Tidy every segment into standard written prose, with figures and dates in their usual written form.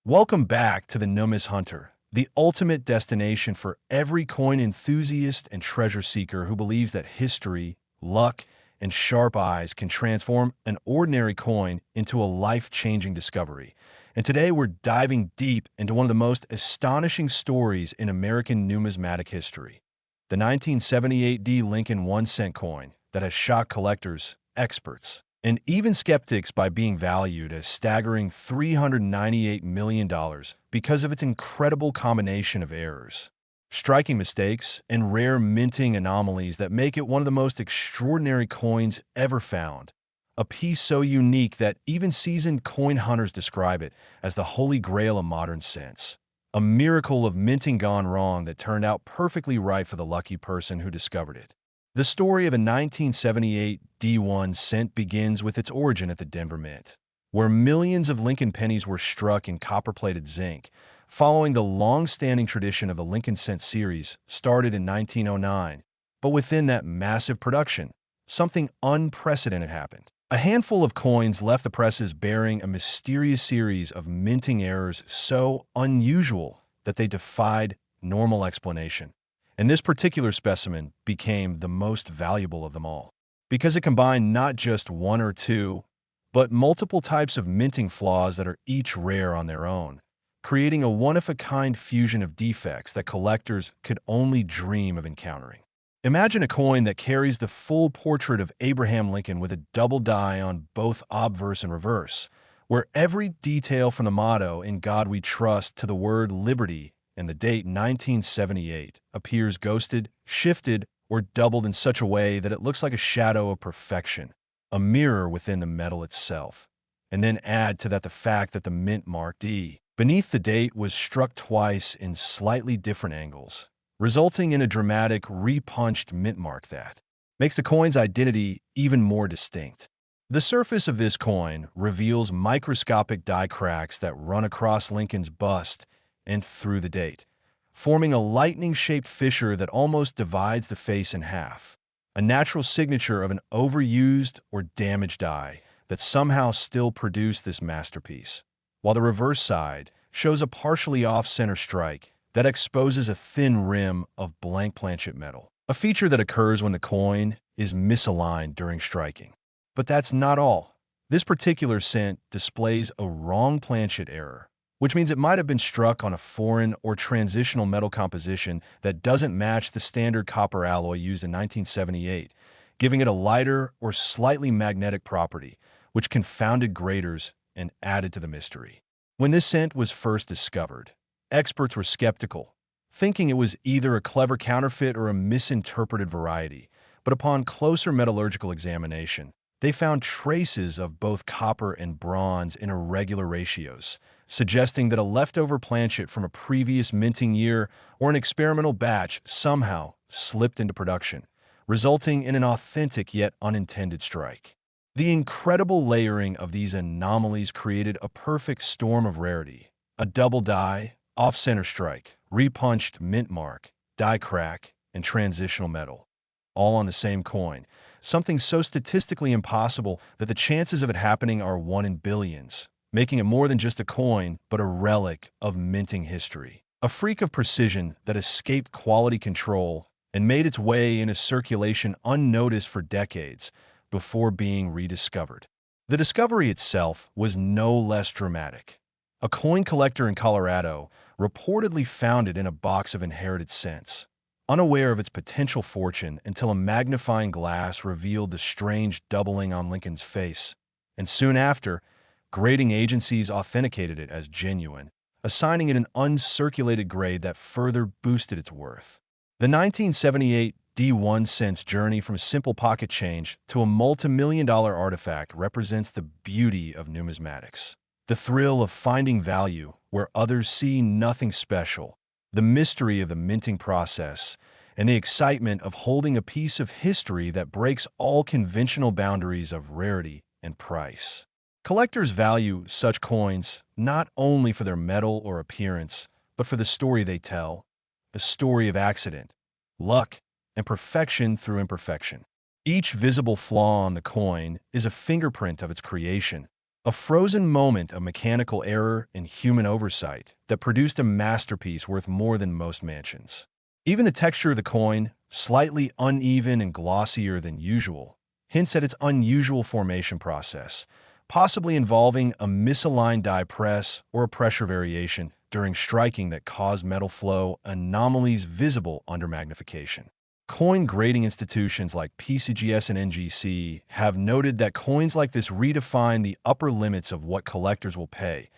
Welcome back to the Numis Hunter, the ultimate destination for every coin enthusiast and treasure seeker who believes that history, luck, and sharp eyes can transform an ordinary coin into a life-changing discovery. And today we're diving deep into one of the most astonishing stories in American numismatic history, the 1978 Lincoln 1-cent coin that has shocked collectors, experts, and even skeptics by being valued a staggering $398 million because of its incredible combination of errors, striking mistakes, and rare minting anomalies that make it one of the most extraordinary coins ever found. A piece so unique that even seasoned coin hunters describe it as the holy grail of modern cents. A miracle of minting gone wrong that turned out perfectly right for the lucky person who discovered it. The story of a 1978 D1 cent begins with its origin at the Denver Mint, where millions of Lincoln pennies were struck in copper-plated zinc, following the long-standing tradition of the Lincoln cent series started in 1909. But within that massive production, something unprecedented happened. A handful of coins left the presses bearing a mysterious series of minting errors so unusual that they defied normal explanation. And this particular specimen became the most valuable of them all, because it combined not just one or two, but multiple types of minting flaws that are each rare on their own, creating a one-of-a-kind fusion of defects that collectors could only dream of encountering. Imagine a coin that carries the full portrait of Abraham Lincoln with a double die on both obverse and reverse, where every detail from the motto "In God We Trust" to the word liberty and the date 1978 appears ghosted, shifted, or doubled in such a way that it looks like a shadow of perfection, a mirror within the metal itself. And then add to that the fact that the mint mark D beneath the date was struck twice in slightly different angles, resulting in a dramatic repunched mint mark that makes the coin's identity even more distinct. The surface of this coin reveals microscopic die cracks that run across Lincoln's bust and through the date, forming a lightning-shaped fissure that almost divides the face in half, a natural signature of an overused or damaged die that somehow still produced this masterpiece, while the reverse side shows a partially off-center strike that exposes a thin rim of blank planchet metal, a feature that occurs when the coin is misaligned during striking. But that's not all. This particular cent displays a wrong planchet error, which means it might have been struck on a foreign or transitional metal composition that doesn't match the standard copper alloy used in 1978, giving it a lighter or slightly magnetic property, which confounded graders and added to the mystery. When this cent was first discovered, experts were skeptical, thinking it was either a clever counterfeit or a misinterpreted variety, but upon closer metallurgical examination, they found traces of both copper and bronze in irregular ratios, suggesting that a leftover planchet from a previous minting year or an experimental batch somehow slipped into production, resulting in an authentic yet unintended strike. The incredible layering of these anomalies created a perfect storm of rarity: a double die, off-center strike, repunched mint mark, die crack, and transitional metal, all on the same coin, something so statistically impossible that the chances of it happening are 1 in billions, making it more than just a coin, but a relic of minting history. A freak of precision that escaped quality control and made its way into circulation unnoticed for decades before being rediscovered. The discovery itself was no less dramatic. A coin collector in Colorado reportedly found it in a box of inherited cents, unaware of its potential fortune until a magnifying glass revealed the strange doubling on Lincoln's face, and soon after, grading agencies authenticated it as genuine, assigning it an uncirculated grade that further boosted its worth. The 1978 D1 cents journey from simple pocket change to a multi-million-dollar artifact represents the beauty of numismatics, the thrill of finding value where others see nothing special, the mystery of the minting process, and the excitement of holding a piece of history that breaks all conventional boundaries of rarity and price. Collectors value such coins not only for their metal or appearance, but for the story they tell, a story of accident, luck, and perfection through imperfection. Each visible flaw on the coin is a fingerprint of its creation, A frozen moment of mechanical error and human oversight that produced a masterpiece worth more than most mansions. Even the texture of the coin, slightly uneven and glossier than usual, hints at its unusual formation process, possibly involving a misaligned die press or a pressure variation during striking that caused metal flow anomalies visible under magnification. Coin grading institutions like PCGS and NGC have noted that coins like this redefine the upper limits of what collectors will pay,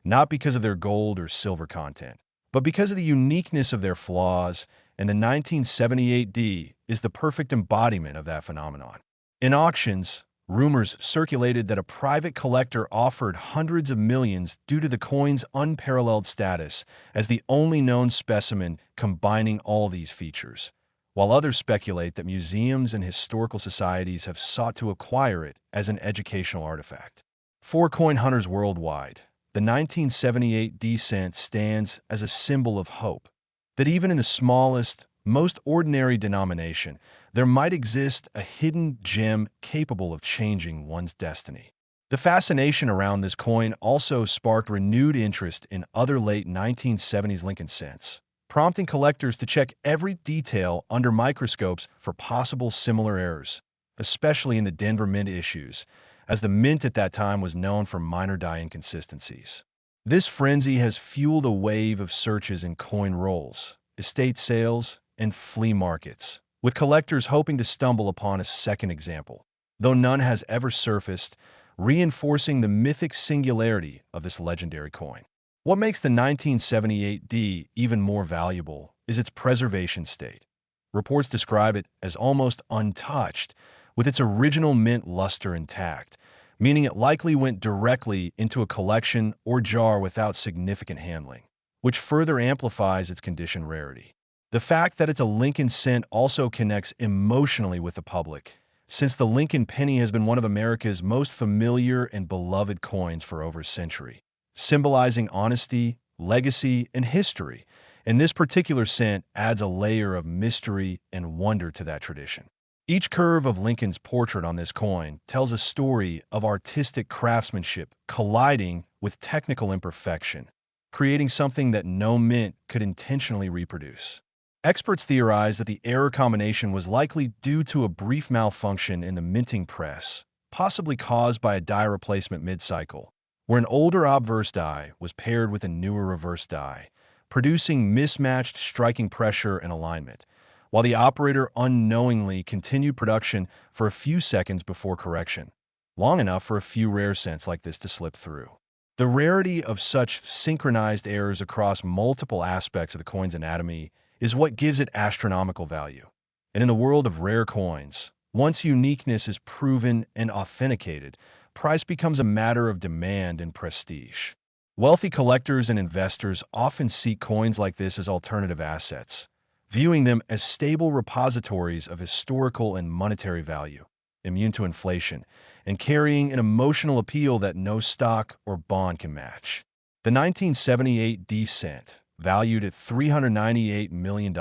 not because of their gold or silver content, but because of the uniqueness of their flaws, and the 1978D is the perfect embodiment of that phenomenon. In auctions, rumors circulated that a private collector offered hundreds of millions due to the coin's unparalleled status as the only known specimen combining all these features, while others speculate that museums and historical societies have sought to acquire it as an educational artifact. For coin hunters worldwide, the 1978 D-cent stands as a symbol of hope, that even in the smallest, most ordinary denomination, there might exist a hidden gem capable of changing one's destiny. The fascination around this coin also sparked renewed interest in other late 1970s Lincoln cents, prompting collectors to check every detail under microscopes for possible similar errors, especially in the Denver Mint issues, as the mint at that time was known for minor die inconsistencies. This frenzy has fueled a wave of searches in coin rolls, estate sales, and flea markets, with collectors hoping to stumble upon a second example, though none has ever surfaced, reinforcing the mythic singularity of this legendary coin. What makes the 1978D even more valuable is its preservation state. Reports describe it as almost untouched, with its original mint luster intact, meaning it likely went directly into a collection or jar without significant handling, which further amplifies its condition rarity. The fact that it's a Lincoln cent also connects emotionally with the public, since the Lincoln penny has been one of America's most familiar and beloved coins for over a century, symbolizing honesty, legacy, and history, and this particular cent adds a layer of mystery and wonder to that tradition. Each curve of Lincoln's portrait on this coin tells a story of artistic craftsmanship colliding with technical imperfection, creating something that no mint could intentionally reproduce. Experts theorize that the error combination was likely due to a brief malfunction in the minting press, possibly caused by a die replacement mid-cycle, where an older obverse die was paired with a newer reverse die, producing mismatched striking pressure and alignment, while the operator unknowingly continued production for a few seconds before correction, long enough for a few rare cents like this to slip through. The rarity of such synchronized errors across multiple aspects of the coin's anatomy is what gives it astronomical value. And in the world of rare coins, once uniqueness is proven and authenticated, price becomes a matter of demand and prestige. Wealthy collectors and investors often seek coins like this as alternative assets, viewing them as stable repositories of historical and monetary value, immune to inflation, and carrying an emotional appeal that no stock or bond can match. The 1978 D-cent, valued at $398 million,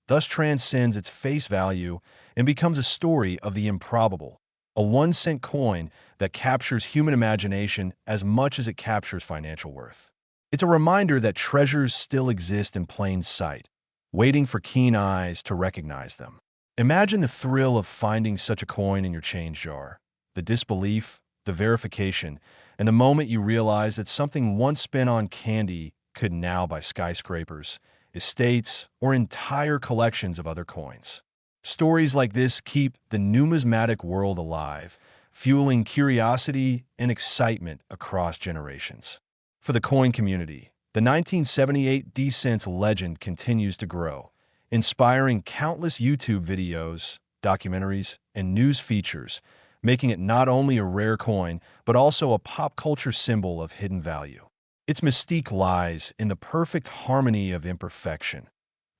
thus transcends its face value and becomes a story of the improbable, a 1-cent coin that captures human imagination as much as it captures financial worth. It's a reminder that treasures still exist in plain sight, waiting for keen eyes to recognize them. Imagine the thrill of finding such a coin in your change jar, the disbelief, the verification, and the moment you realize that something once spent on candy could now buy skyscrapers, estates, or entire collections of other coins. Stories like this keep the numismatic world alive, fueling curiosity and excitement across generations. For the coin community, the 1978 D-cent's legend continues to grow, inspiring countless YouTube videos, documentaries, and news features, making it not only a rare coin, but also a pop culture symbol of hidden value. Its mystique lies in the perfect harmony of imperfection,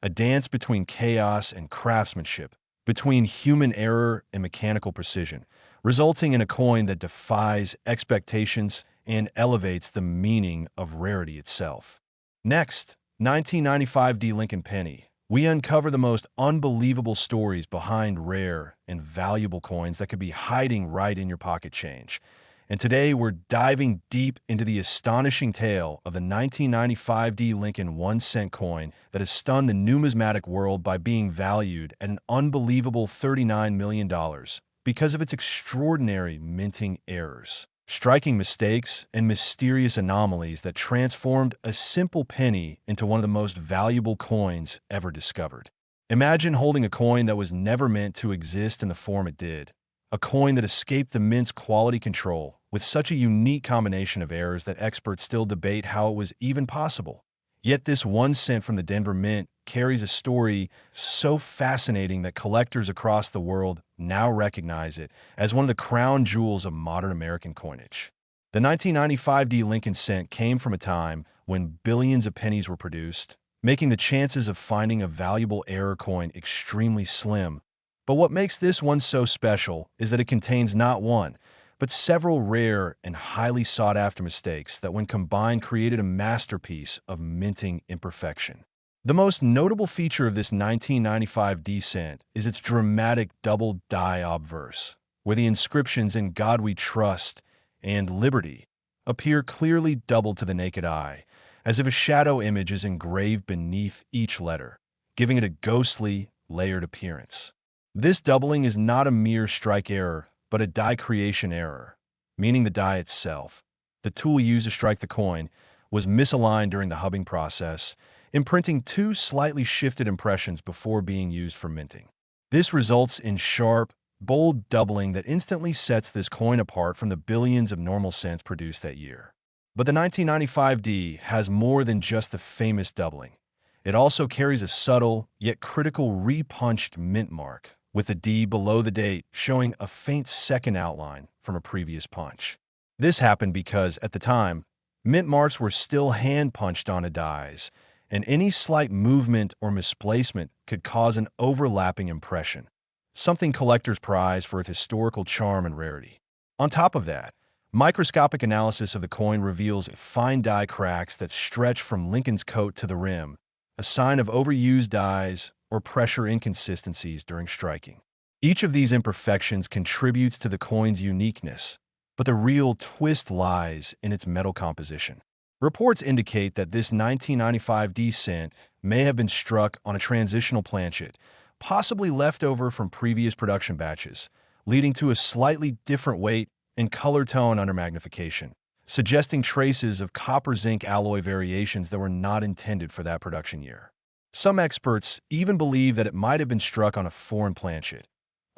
a dance between chaos and craftsmanship, between human error and mechanical precision, resulting in a coin that defies expectations and elevates the meaning of rarity itself. Next, 1995 D Lincoln Penny. We uncover the most unbelievable stories behind rare and valuable coins that could be hiding right in your pocket change. And today we're diving deep into the astonishing tale of the 1995 D Lincoln 1-cent coin that has stunned the numismatic world by being valued at an unbelievable $39 million because of its extraordinary minting errors, striking mistakes, and mysterious anomalies that transformed a simple penny into one of the most valuable coins ever discovered. Imagine holding a coin that was never meant to exist in the form it did, a coin that escaped the mint's quality control with such a unique combination of errors that experts still debate how it was even possible. Yet this 1 cent from the Denver Mint carries a story so fascinating that collectors across the world now recognize it as one of the crown jewels of modern American coinage. The 1995 D Lincoln cent came from a time when billions of pennies were produced, making the chances of finding a valuable error coin extremely slim. But what makes this one so special is that it contains not one, but several rare and highly sought-after mistakes that when combined created a masterpiece of minting imperfection. The most notable feature of this 1995 D cent is its dramatic double die obverse, where the inscriptions "In God We Trust" and "Liberty" appear clearly doubled to the naked eye, as if a shadow image is engraved beneath each letter, giving it a ghostly, layered appearance. This doubling is not a mere strike error, but a die creation error, meaning the die itself, the tool used to strike the coin, was misaligned during the hubbing process, imprinting two slightly shifted impressions before being used for minting. This results in sharp, bold doubling that instantly sets this coin apart from the billions of normal cents produced that year. But the 1995 D has more than just the famous doubling. It also carries a subtle, yet critical repunched mint mark, with the D below the date showing a faint second outline from a previous punch. This happened because, at the time, mint marks were still hand-punched onto dies, and any slight movement or misplacement could cause an overlapping impression, something collectors prize for its historical charm and rarity. On top of that, microscopic analysis of the coin reveals fine die cracks that stretch from Lincoln's coat to the rim, a sign of overused dies or pressure inconsistencies during striking. Each of these imperfections contributes to the coin's uniqueness, but the real twist lies in its metal composition. Reports indicate that this 1995 D cent may have been struck on a transitional planchet, possibly left over from previous production batches, leading to a slightly different weight and color tone under magnification, suggesting traces of copper-zinc alloy variations that were not intended for that production year. Some experts even believe that it might have been struck on a foreign planchet,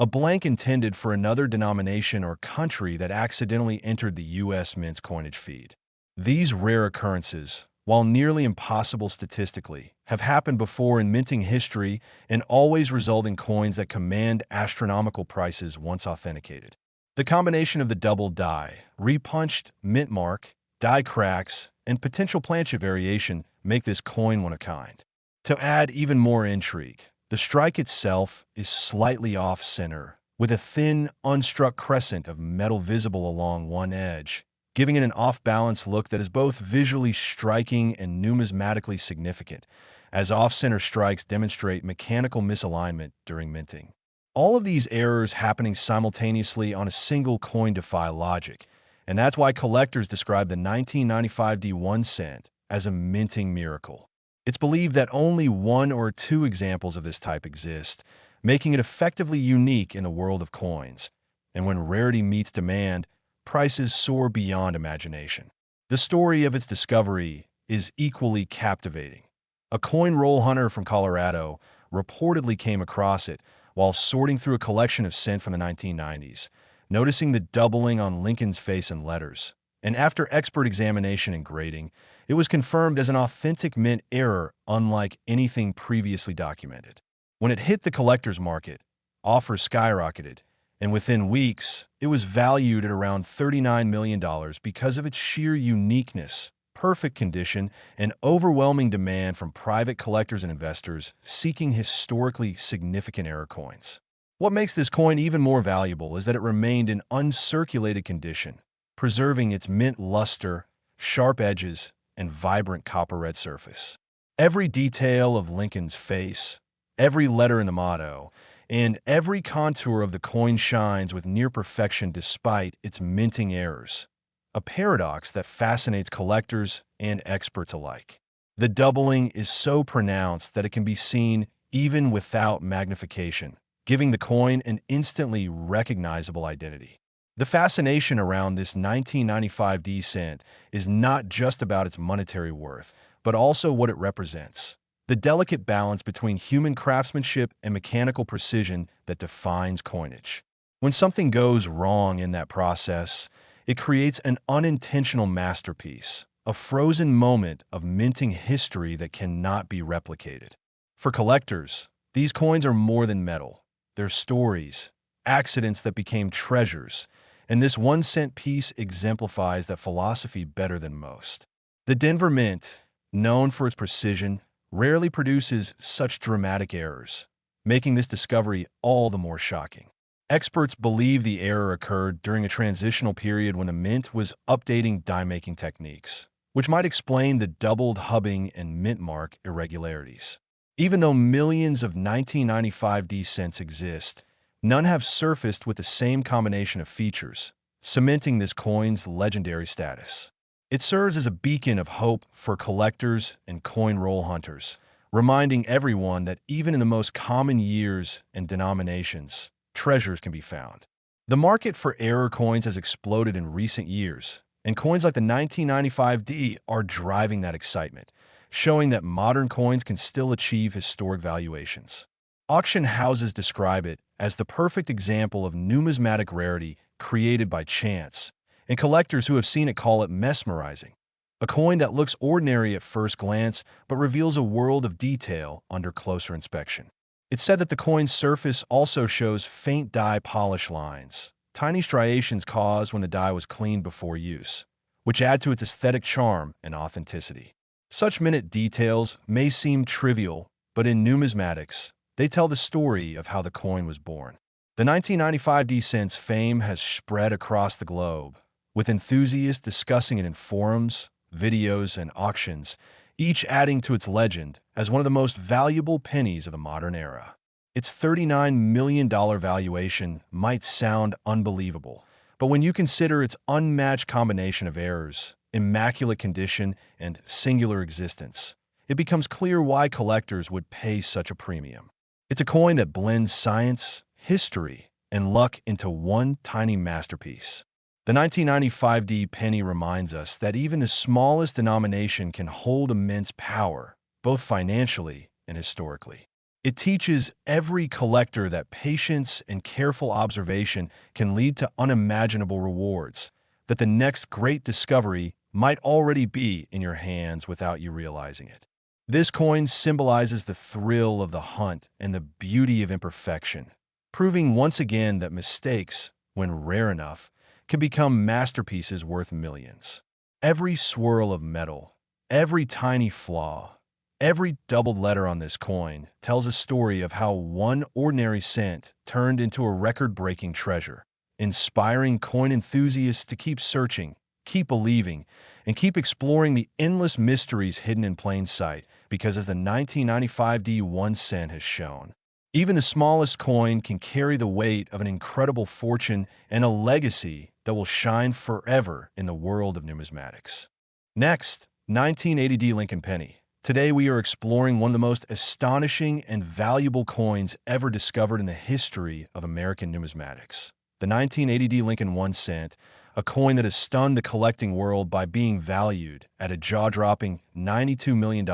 a blank intended for another denomination or country that accidentally entered the U.S. Mint's coinage feed. These rare occurrences, while nearly impossible statistically, have happened before in minting history and always result in coins that command astronomical prices once authenticated. The combination of the double die, repunched mint mark, die cracks, and potential planchet variation make this coin one of a kind. To add even more intrigue, the strike itself is slightly off-center, with a thin, unstruck crescent of metal visible along one edge, giving it an off-balance look that is both visually striking and numismatically significant, as off-center strikes demonstrate mechanical misalignment during minting. All of these errors happening simultaneously on a single coin defy logic, and that's why collectors describe the 1995 D 1 cent as a minting miracle. It's believed that only one or two examples of this type exist, making it effectively unique in the world of coins. And when rarity meets demand, prices soar beyond imagination. The story of its discovery is equally captivating. A coin roll hunter from Colorado reportedly came across it while sorting through a collection of cents from the 1990s, noticing the doubling on Lincoln's face and letters. And after expert examination and grading, it was confirmed as an authentic mint error unlike anything previously documented. When it hit the collector's market, offers skyrocketed, and within weeks, it was valued at around $39 million because of its sheer uniqueness, perfect condition, and overwhelming demand from private collectors and investors seeking historically significant error coins. What makes this coin even more valuable is that it remained in uncirculated condition, preserving its mint luster, sharp edges, and vibrant copper-red surface. Every detail of Lincoln's face, every letter in the motto, and every contour of the coin shines with near perfection despite its minting errors, a paradox that fascinates collectors and experts alike. The doubling is so pronounced that it can be seen even without magnification, giving the coin an instantly recognizable identity. The fascination around this 1995 D cent is not just about its monetary worth, but also what it represents. The delicate balance between human craftsmanship and mechanical precision that defines coinage. When something goes wrong in that process, it creates an unintentional masterpiece, a frozen moment of minting history that cannot be replicated. For collectors, these coins are more than metal. They're stories, accidents that became treasures, and this 1 cent piece exemplifies that philosophy better than most. The Denver Mint, known for its precision, rarely produces such dramatic errors, making this discovery all the more shocking. Experts believe the error occurred during a transitional period when the mint was updating die-making techniques, which might explain the doubled hubbing and mint mark irregularities. Even though millions of 1995 D cents exist, none have surfaced with the same combination of features, cementing this coin's legendary status. It serves as a beacon of hope for collectors and coin roll hunters, reminding everyone that even in the most common years and denominations, treasures can be found. The market for error coins has exploded in recent years, and coins like the 1995 D are driving that excitement, showing that modern coins can still achieve historic valuations. Auction houses describe it as the perfect example of numismatic rarity created by chance, and collectors who have seen it call it mesmerizing. A coin that looks ordinary at first glance but reveals a world of detail under closer inspection. It's said that the coin's surface also shows faint die polish lines, tiny striations caused when the die was cleaned before use, which add to its aesthetic charm and authenticity. Such minute details may seem trivial, but in numismatics, they tell the story of how the coin was born. The 1995 D cent's fame has spread across the globe, with enthusiasts discussing it in forums, videos, and auctions, each adding to its legend as one of the most valuable pennies of the modern era. Its $39 million valuation might sound unbelievable, but when you consider its unmatched combination of errors, immaculate condition, and singular existence, it becomes clear why collectors would pay such a premium. It's a coin that blends science, history, and luck into one tiny masterpiece. The 1995 D penny reminds us that even the smallest denomination can hold immense power, both financially and historically. It teaches every collector that patience and careful observation can lead to unimaginable rewards, that the next great discovery might already be in your hands without you realizing it. This coin symbolizes the thrill of the hunt and the beauty of imperfection, proving once again that mistakes, when rare enough, can become masterpieces worth millions. Every swirl of metal, every tiny flaw, every doubled letter on this coin tells a story of how one ordinary cent turned into a record-breaking treasure, inspiring coin enthusiasts to keep searching, keep believing, and keep exploring the endless mysteries hidden in plain sight, because as the 1995 D 1 cent has shown, even the smallest coin can carry the weight of an incredible fortune and a legacy that will shine forever in the world of numismatics. Next, 1980 D Lincoln Penny. Today we are exploring one of the most astonishing and valuable coins ever discovered in the history of American numismatics. The 1980 D Lincoln 1 cent, a coin that has stunned the collecting world by being valued at a jaw-dropping $92 million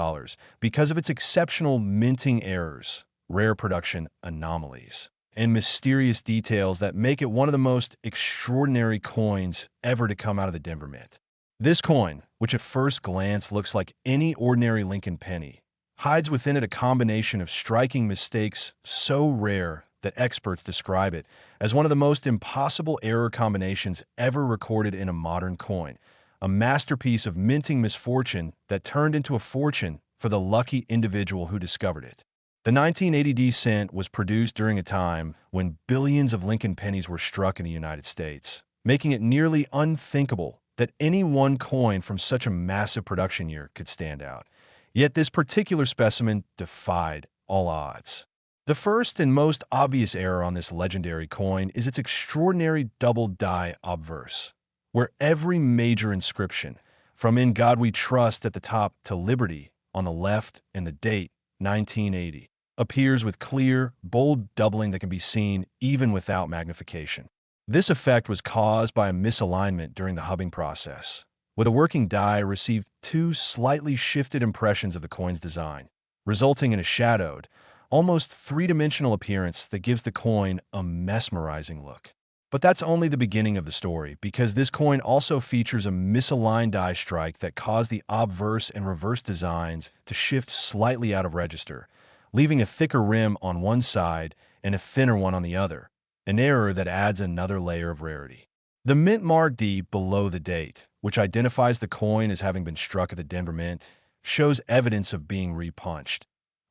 because of its exceptional minting errors, rare production anomalies, and mysterious details that make it one of the most extraordinary coins ever to come out of the Denver Mint. This coin, which at first glance looks like any ordinary Lincoln penny, hides within it a combination of striking mistakes so rare that experts describe it as one of the most impossible error combinations ever recorded in a modern coin, a masterpiece of minting misfortune that turned into a fortune for the lucky individual who discovered it. The 1980 D cent was produced during a time when billions of Lincoln pennies were struck in the United States, making it nearly unthinkable that any one coin from such a massive production year could stand out. Yet this particular specimen defied all odds. The first and most obvious error on this legendary coin is its extraordinary double die obverse, where every major inscription, from "In God We Trust" at the top to "Liberty" on the left and the date 1980, appears with clear, bold doubling that can be seen even without magnification. This effect was caused by a misalignment during the hubbing process, where the working die received two slightly shifted impressions of the coin's design, resulting in a shadowed, almost three-dimensional appearance that gives the coin a mesmerizing look. But that's only the beginning of the story, because this coin also features a misaligned die strike that caused the obverse and reverse designs to shift slightly out of register, leaving a thicker rim on one side and a thinner one on the other, an error that adds another layer of rarity. The mint mark D below the date, which identifies the coin as having been struck at the Denver Mint, shows evidence of being repunched,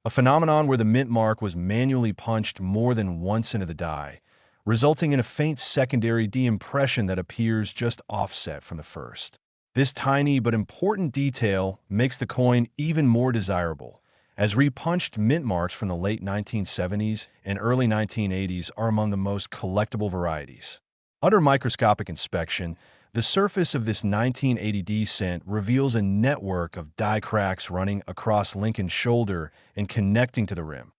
a phenomenon where the mint mark was manually punched more than once into the die, resulting in a faint secondary D impression that appears just offset from the first. This tiny but important detail makes the coin even more desirable, as repunched mint marks from the late 1970s and early 1980s are among the most collectible varieties. Under microscopic inspection, the surface of this 1980D cent reveals a network of die cracks running across Lincoln's shoulder and connecting to the rim,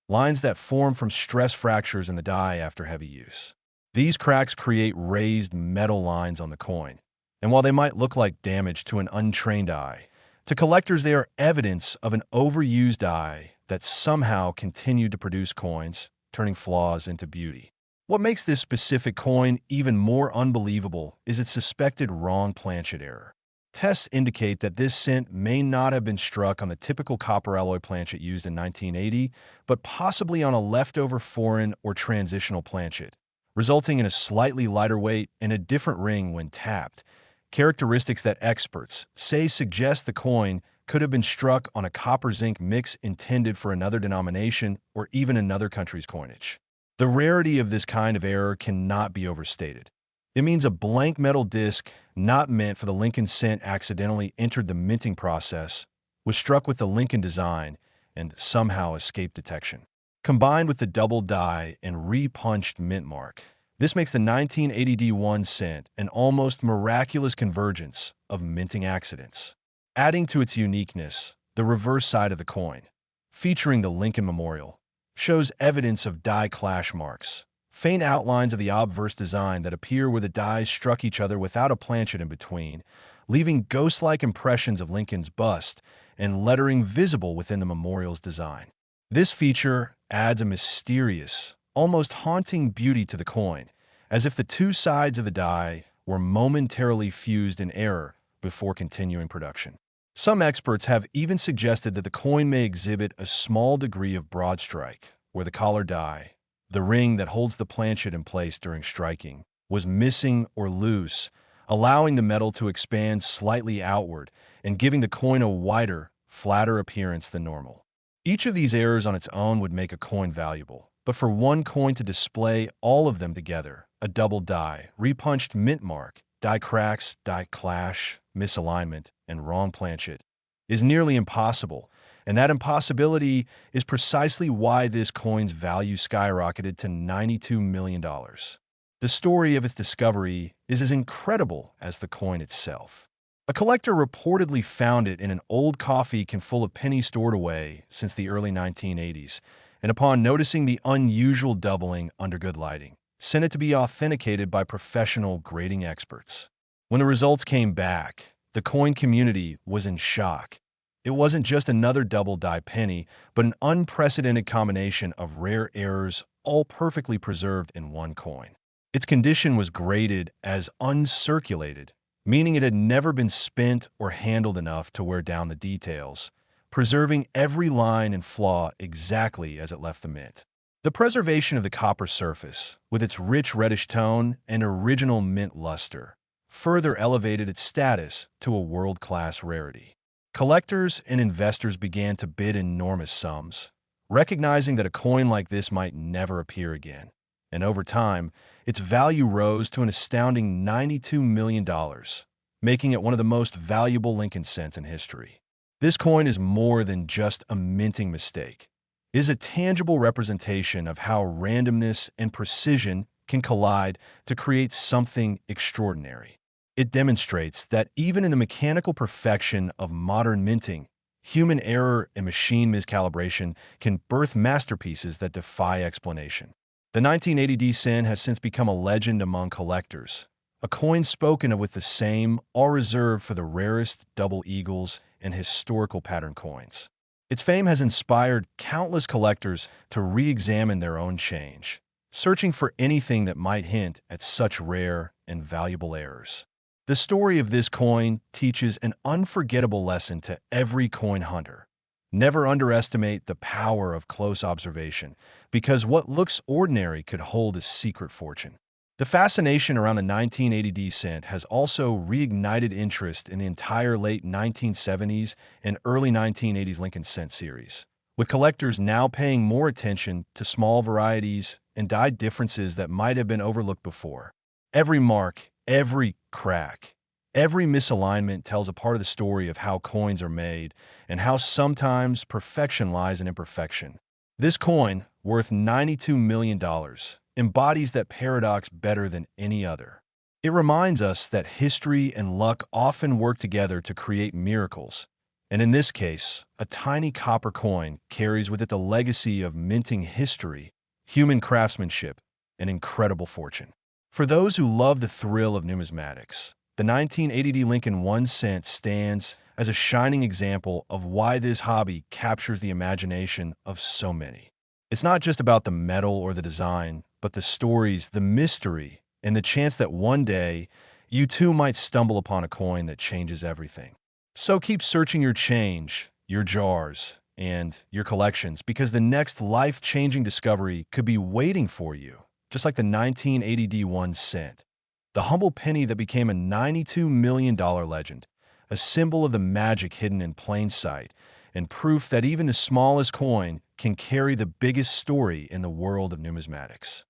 lines that form from stress fractures in the die after heavy use. These cracks create raised metal lines on the coin, and while they might look like damage to an untrained eye, to collectors they are evidence of an overused die that somehow continued to produce coins, turning flaws into beauty. What makes this specific coin even more unbelievable is its suspected wrong planchet error. Tests indicate that this cent may not have been struck on the typical copper alloy planchet used in 1980, but possibly on a leftover foreign or transitional planchet, resulting in a slightly lighter weight and a different ring when tapped, characteristics that experts say suggest the coin could have been struck on a copper-zinc mix intended for another denomination or even another country's coinage. The rarity of this kind of error cannot be overstated. It means a blank metal disc, not meant for the Lincoln cent, accidentally entered the minting process, was struck with the Lincoln design, and somehow escaped detection. Combined with the double die and repunched mint mark, this makes the 1980 D1 cent an almost miraculous convergence of minting accidents. Adding to its uniqueness, the reverse side of the coin, featuring the Lincoln Memorial, shows evidence of die clash marks, faint outlines of the obverse design that appear where the dies struck each other without a planchet in between, leaving ghost-like impressions of Lincoln's bust and lettering visible within the memorial's design. This feature adds a mysterious, almost haunting beauty to the coin, as if the two sides of the die were momentarily fused in error before continuing production. Some experts have even suggested that the coin may exhibit a small degree of broadstrike, where the collar die, the ring that holds the planchet in place during striking, was missing or loose, allowing the metal to expand slightly outward and giving the coin a wider, flatter appearance than normal. Each of these errors on its own would make a coin valuable, but for one coin to display all of them together, a double die, repunched mint mark, die cracks, die clash, misalignment, and wrong planchet, is nearly impossible, and that impossibility is precisely why this coin's value skyrocketed to $92 million. The story of its discovery is as incredible as the coin itself. A collector reportedly found it in an old coffee can full of pennies stored away since the early 1980s, and upon noticing the unusual doubling under good lighting, sent it to be authenticated by professional grading experts. When the results came back, the coin community was in shock. It wasn't just another double die penny, but an unprecedented combination of rare errors, all perfectly preserved in one coin. Its condition was graded as uncirculated, meaning it had never been spent or handled enough to wear down the details, preserving every line and flaw exactly as it left the mint. The preservation of the copper surface, with its rich reddish tone and original mint luster, further elevated its status to a world-class rarity. Collectors and investors began to bid enormous sums, recognizing that a coin like this might never appear again, and over time, its value rose to an astounding $92 million, making it one of the most valuable Lincoln cents in history. This coin is more than just a minting mistake. is a tangible representation of how randomness and precision can collide to create something extraordinary. It demonstrates that even in the mechanical perfection of modern minting, human error and machine miscalibration can birth masterpieces that defy explanation. The 1980 D cent has since become a legend among collectors, a coin spoken of with the same awe reserved for the rarest double eagles and historical pattern coins. Its fame has inspired countless collectors to re-examine their own change, searching for anything that might hint at such rare and valuable errors. The story of this coin teaches an unforgettable lesson to every coin hunter. Never underestimate the power of close observation, because what looks ordinary could hold a secret fortune. The fascination around the 1980 D cent has also reignited interest in the entire late 1970s and early 1980s Lincoln cent series, with collectors now paying more attention to small varieties and die differences that might have been overlooked before. Every mark, every crack, every misalignment tells a part of the story of how coins are made and how sometimes perfection lies in imperfection. This coin, worth $92 million, embodies that paradox better than any other. It reminds us that history and luck often work together to create miracles, and in this case, a tiny copper coin carries with it the legacy of minting history, human craftsmanship, and incredible fortune. For those who love the thrill of numismatics, the 1980 D Lincoln 1 cent stands as a shining example of why this hobby captures the imagination of so many. It's not just about the metal or the design, but the stories, the mystery, and the chance that one day you too might stumble upon a coin that changes everything. So keep searching your change, your jars, and your collections, because the next life-changing discovery could be waiting for you, just like the 1980 D1 cent, the humble penny that became a $92 million legend, a symbol of the magic hidden in plain sight, and proof that even the smallest coin can carry the biggest story in the world of numismatics.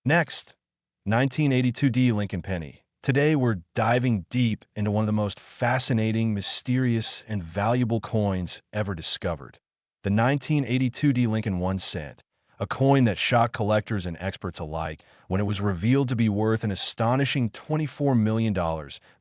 Next, 1982 D Lincoln Penny. Today we're diving deep into one of the most fascinating, mysterious, and valuable coins ever discovered. The 1982 D Lincoln 1 cent, a coin that shocked collectors and experts alike when it was revealed to be worth an astonishing $24 million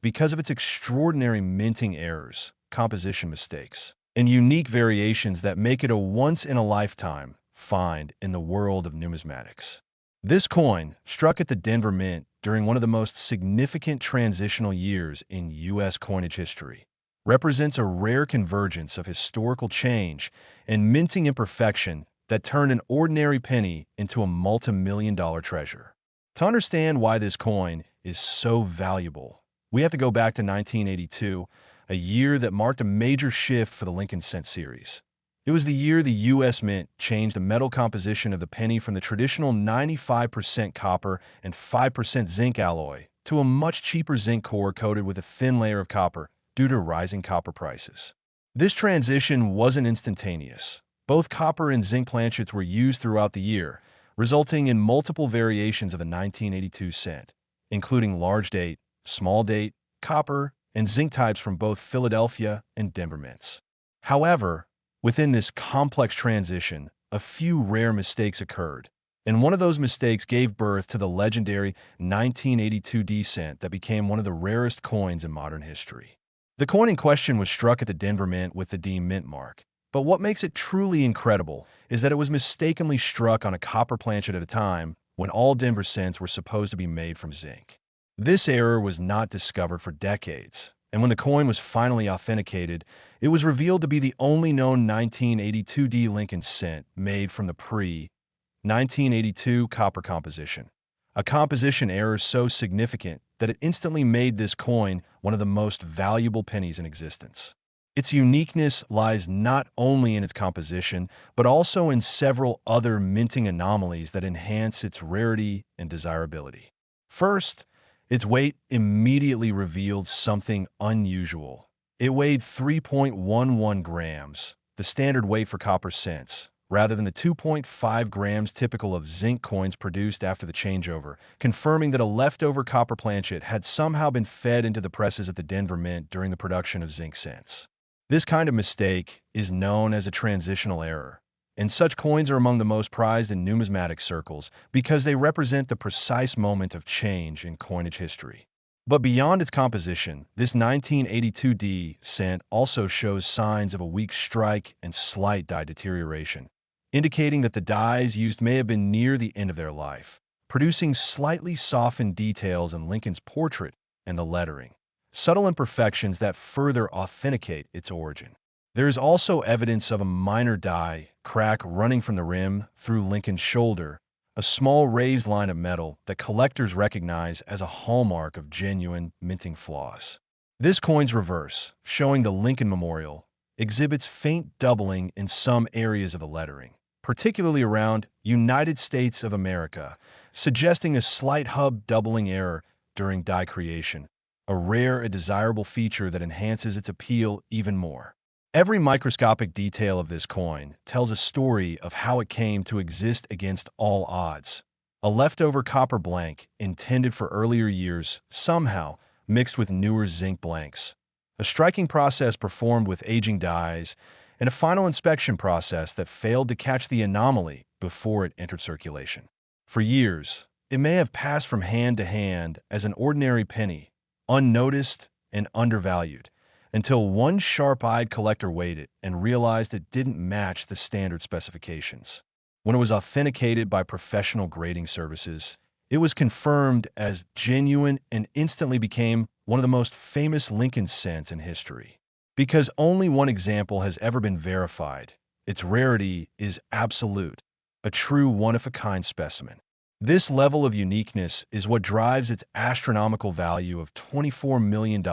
because of its extraordinary minting errors, composition mistakes, and unique variations that make it a once-in-a-lifetime find in the world of numismatics. This coin, struck at the Denver Mint during one of the most significant transitional years in U.S. coinage history, represents a rare convergence of historical change and minting imperfection that turned an ordinary penny into a multi-million-dollar treasure. To understand why this coin is so valuable, we have to go back to 1982, a year that marked a major shift for the Lincoln cent series. It was the year the U.S. Mint changed the metal composition of the penny from the traditional 95% copper and 5% zinc alloy to a much cheaper zinc core coated with a thin layer of copper due to rising copper prices. This transition wasn't instantaneous. Both copper and zinc planchets were used throughout the year, resulting in multiple variations of the 1982 cent, including large date, small date, copper, and zinc types from both Philadelphia and Denver mints. However, within this complex transition, a few rare mistakes occurred, and one of those mistakes gave birth to the legendary 1982 D cent that became one of the rarest coins in modern history. The coin in question was struck at the Denver Mint with the D Mint mark, but what makes it truly incredible is that it was mistakenly struck on a copper planchet at a time when all Denver cents were supposed to be made from zinc. This error was not discovered for decades, and when the coin was finally authenticated, it was revealed to be the only known 1982 D Lincoln cent made from the pre-1982 copper composition, a composition error so significant that it instantly made this coin one of the most valuable pennies in existence. Its uniqueness lies not only in its composition, but also in several other minting anomalies that enhance its rarity and desirability. First, its weight immediately revealed something unusual. It weighed 3.11 grams, the standard weight for copper cents, rather than the 2.5 grams typical of zinc coins produced after the changeover, confirming that a leftover copper planchet had somehow been fed into the presses at the Denver Mint during the production of zinc cents. This kind of mistake is known as a transitional error, and such coins are among the most prized in numismatic circles because they represent the precise moment of change in coinage history. But beyond its composition, this 1982D cent also shows signs of a weak strike and slight die deterioration, indicating that the dies used may have been near the end of their life, producing slightly softened details in Lincoln's portrait and the lettering, subtle imperfections that further authenticate its origin. There is also evidence of a minor die crack running from the rim through Lincoln's shoulder, a small raised line of metal that collectors recognize as a hallmark of genuine minting flaws. This coin's reverse, showing the Lincoln Memorial, exhibits faint doubling in some areas of the lettering, particularly around United States of America, suggesting a slight hub doubling error during die creation, a rare and desirable feature that enhances its appeal even more. Every microscopic detail of this coin tells a story of how it came to exist against all odds. A leftover copper blank intended for earlier years somehow mixed with newer zinc blanks. A striking process performed with aging dies, and a final inspection process that failed to catch the anomaly before it entered circulation. For years, it may have passed from hand to hand as an ordinary penny, unnoticed and undervalued, until one sharp-eyed collector weighed it and realized it didn't match the standard specifications. When it was authenticated by professional grading services, it was confirmed as genuine and instantly became one of the most famous Lincoln cents in history. Because only one example has ever been verified, its rarity is absolute, a true one-of-a-kind specimen. This level of uniqueness is what drives its astronomical value of $24 million,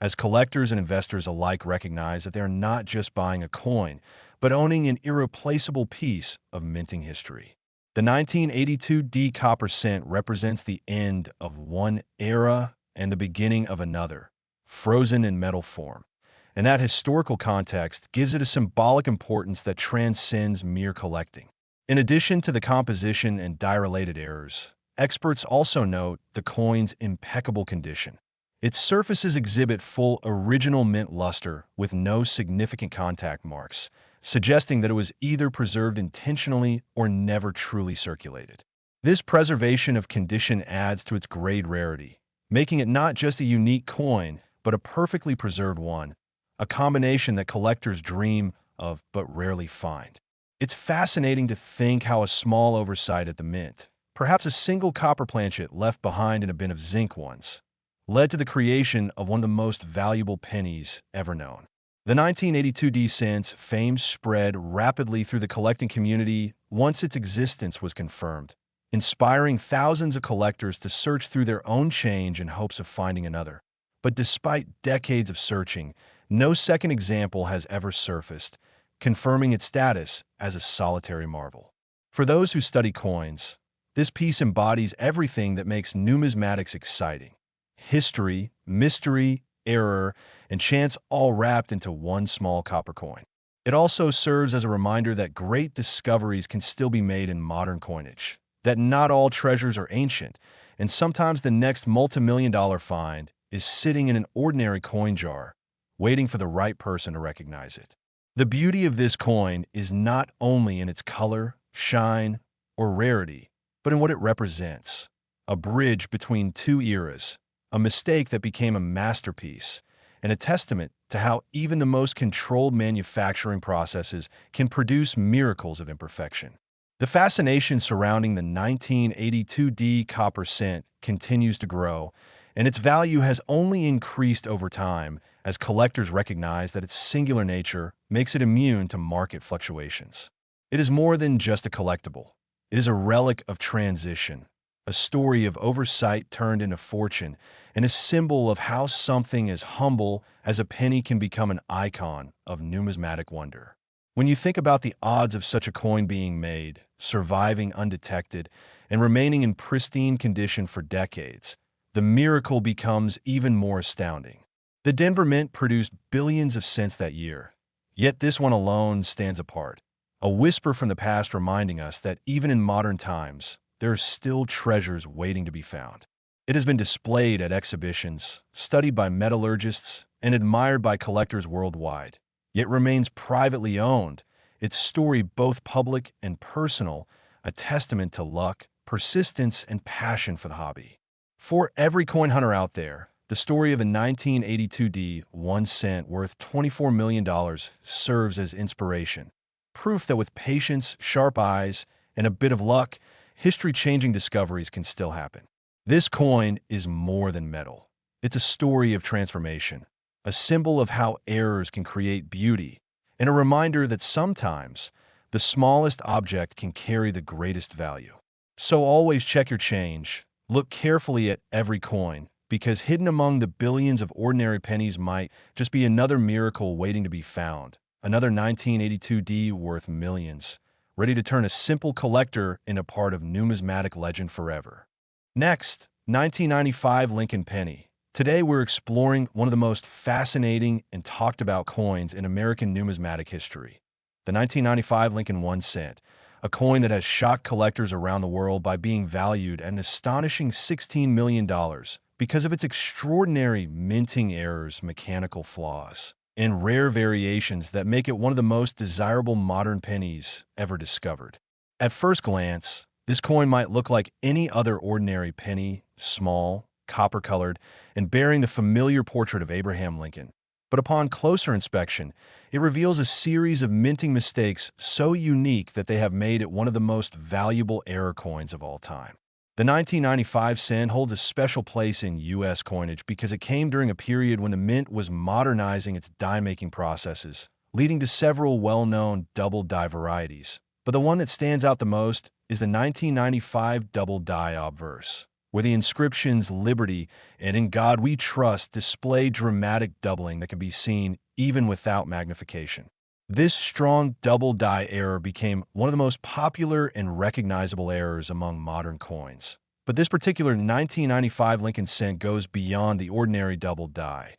as collectors and investors alike recognize that they are not just buying a coin, but owning an irreplaceable piece of minting history. The 1982D copper cent represents the end of one era and the beginning of another, frozen in metal form. And that historical context gives it a symbolic importance that transcends mere collecting. In addition to the composition and die-related errors, experts also note the coin's impeccable condition. Its surfaces exhibit full original mint luster with no significant contact marks, suggesting that it was either preserved intentionally or never truly circulated. This preservation of condition adds to its grade rarity, making it not just a unique coin, but a perfectly preserved one, a combination that collectors dream of but rarely find. It's fascinating to think how a small oversight at the mint, perhaps a single copper planchet left behind in a bin of zinc once, led to the creation of one of the most valuable pennies ever known. The 1982D cent's fame spread rapidly through the collecting community once its existence was confirmed, inspiring thousands of collectors to search through their own change in hopes of finding another. But despite decades of searching, no second example has ever surfaced, confirming its status as a solitary marvel. For those who study coins, this piece embodies everything that makes numismatics exciting: history, mystery, error, and chance all wrapped into one small copper coin. It also serves as a reminder that great discoveries can still be made in modern coinage, that not all treasures are ancient, and sometimes the next multi-million-dollar find is sitting in an ordinary coin jar, waiting for the right person to recognize it. The beauty of this coin is not only in its color, shine, or rarity, but in what it represents: a bridge between two eras, a mistake that became a masterpiece, and a testament to how even the most controlled manufacturing processes can produce miracles of imperfection. The fascination surrounding the 1982D copper cent continues to grow, and its value has only increased over time as collectors recognize that its singular nature makes it immune to market fluctuations. It is more than just a collectible. It is a relic of transition, a story of oversight turned into fortune, and a symbol of how something as humble as a penny can become an icon of numismatic wonder. When you think about the odds of such a coin being made, surviving undetected, and remaining in pristine condition for decades, the miracle becomes even more astounding. The Denver Mint produced billions of cents that year, yet this one alone stands apart, a whisper from the past reminding us that even in modern times, there are still treasures waiting to be found. It has been displayed at exhibitions, studied by metallurgists, and admired by collectors worldwide, yet remains privately owned, its story both public and personal, a testament to luck, persistence, and passion for the hobby. For every coin hunter out there, the story of a 1982 1 cent worth $24 million serves as inspiration. Proof that with patience, sharp eyes, and a bit of luck, history-changing discoveries can still happen. This coin is more than metal. It's a story of transformation, a symbol of how errors can create beauty, and a reminder that sometimes the smallest object can carry the greatest value. So always check your change, look carefully at every coin, because hidden among the billions of ordinary pennies might just be another miracle waiting to be found, another 1982 worth millions, ready to turn a simple collector into part of numismatic legend forever. Next, 1995 Lincoln Penny. Today we're exploring one of the most fascinating and talked about coins in American numismatic history, the 1995 Lincoln 1 cent, a coin that has shocked collectors around the world by being valued at an astonishing $16 million because of its extraordinary minting errors, mechanical flaws, and rare variations that make it one of the most desirable modern pennies ever discovered. At first glance, this coin might look like any other ordinary penny, small, copper-colored, and bearing the familiar portrait of Abraham Lincoln. But upon closer inspection, it reveals a series of minting mistakes so unique that they have made it one of the most valuable error coins of all time. The 1995 cent holds a special place in U.S. coinage because it came during a period when the mint was modernizing its die-making processes, leading to several well-known double die varieties. But the one that stands out the most is the 1995 double die obverse, where the inscriptions "Liberty" and "In God We Trust" display dramatic doubling that can be seen even without magnification. This strong double die error became one of the most popular and recognizable errors among modern coins. But this particular 1995 Lincoln cent goes beyond the ordinary double die.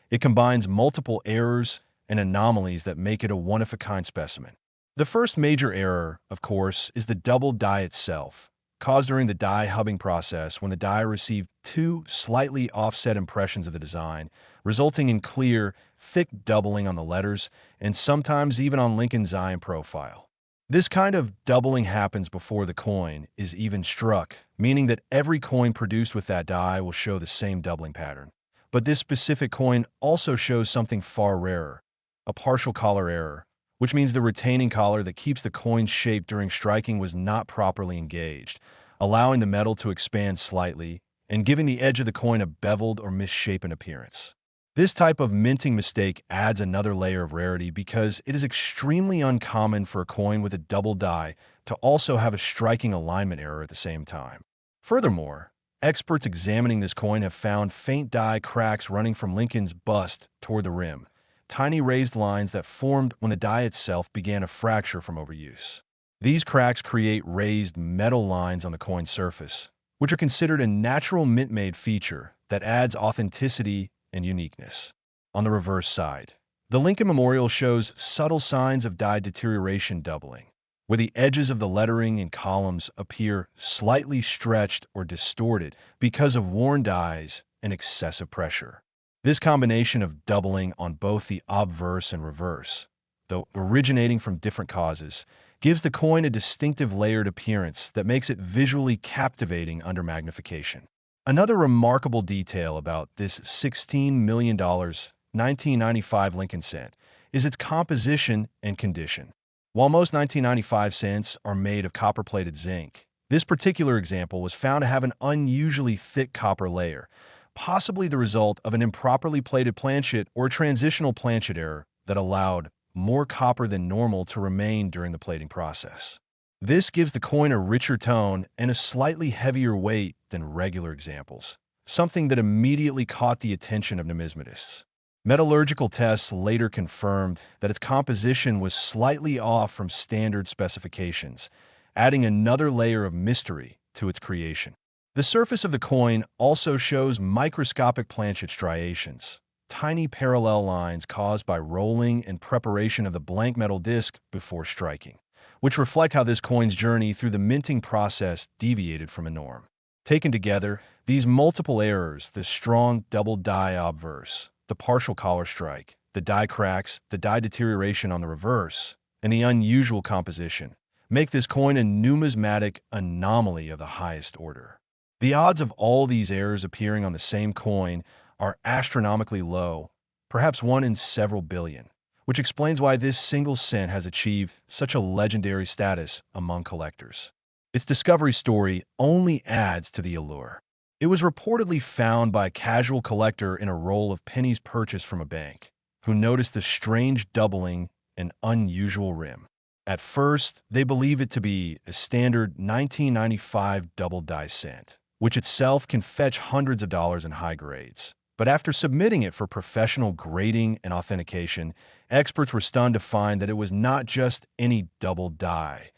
It combines multiple errors and anomalies that make it a one-of-a-kind specimen. The first major error, of course, is the double die itself, caused during the die hubbing process when the die received two slightly offset impressions of the design, resulting in clear, thick doubling on the letters and sometimes even on Lincoln's eye and profile. This kind of doubling happens before the coin is even struck, meaning that every coin produced with that die will show the same doubling pattern. But this specific coin also shows something far rarer, a partial collar error, which means the retaining collar that keeps the coin's shape during striking was not properly engaged, allowing the metal to expand slightly and giving the edge of the coin a beveled or misshapen appearance. This type of minting mistake adds another layer of rarity because it is extremely uncommon for a coin with a double die to also have a striking alignment error at the same time. Furthermore, experts examining this coin have found faint die cracks running from Lincoln's bust toward the rim, tiny raised lines that formed when the die itself began to fracture from overuse. These cracks create raised metal lines on the coin's surface, which are considered a natural mint-made feature that adds authenticity and uniqueness. On the reverse side, the Lincoln Memorial shows subtle signs of die deterioration doubling, where the edges of the lettering and columns appear slightly stretched or distorted because of worn dies and excessive pressure. This combination of doubling on both the obverse and reverse, though originating from different causes, gives the coin a distinctive layered appearance that makes it visually captivating under magnification. Another remarkable detail about this $16 million 1995 Lincoln cent is its composition and condition. While most 1995 cents are made of copper-plated zinc, this particular example was found to have an unusually thick copper layer, possibly the result of an improperly plated planchet or a transitional planchet error that allowed more copper than normal to remain during the plating process. This gives the coin a richer tone and a slightly heavier weight than regular examples, something that immediately caught the attention of numismatists. Metallurgical tests later confirmed that its composition was slightly off from standard specifications, adding another layer of mystery to its creation. The surface of the coin also shows microscopic planchet striations, tiny parallel lines caused by rolling and preparation of the blank metal disc before striking, which reflect how this coin's journey through the minting process deviated from a norm. Taken together, these multiple errors, the strong double die obverse, the partial collar strike, the die cracks, the die deterioration on the reverse, and the unusual composition make this coin a numismatic anomaly of the highest order. The odds of all these errors appearing on the same coin are astronomically low, perhaps 1 in several billion, which explains why this single cent has achieved such a legendary status among collectors. Its discovery story only adds to the allure. It was reportedly found by a casual collector in a roll of pennies purchased from a bank, who noticed the strange doubling and unusual rim. At first, they believe it to be a standard 1995 double die cent, which itself can fetch hundreds of dollars in high grades. But after submitting it for professional grading and authentication, experts were stunned to find that it was not just any double die.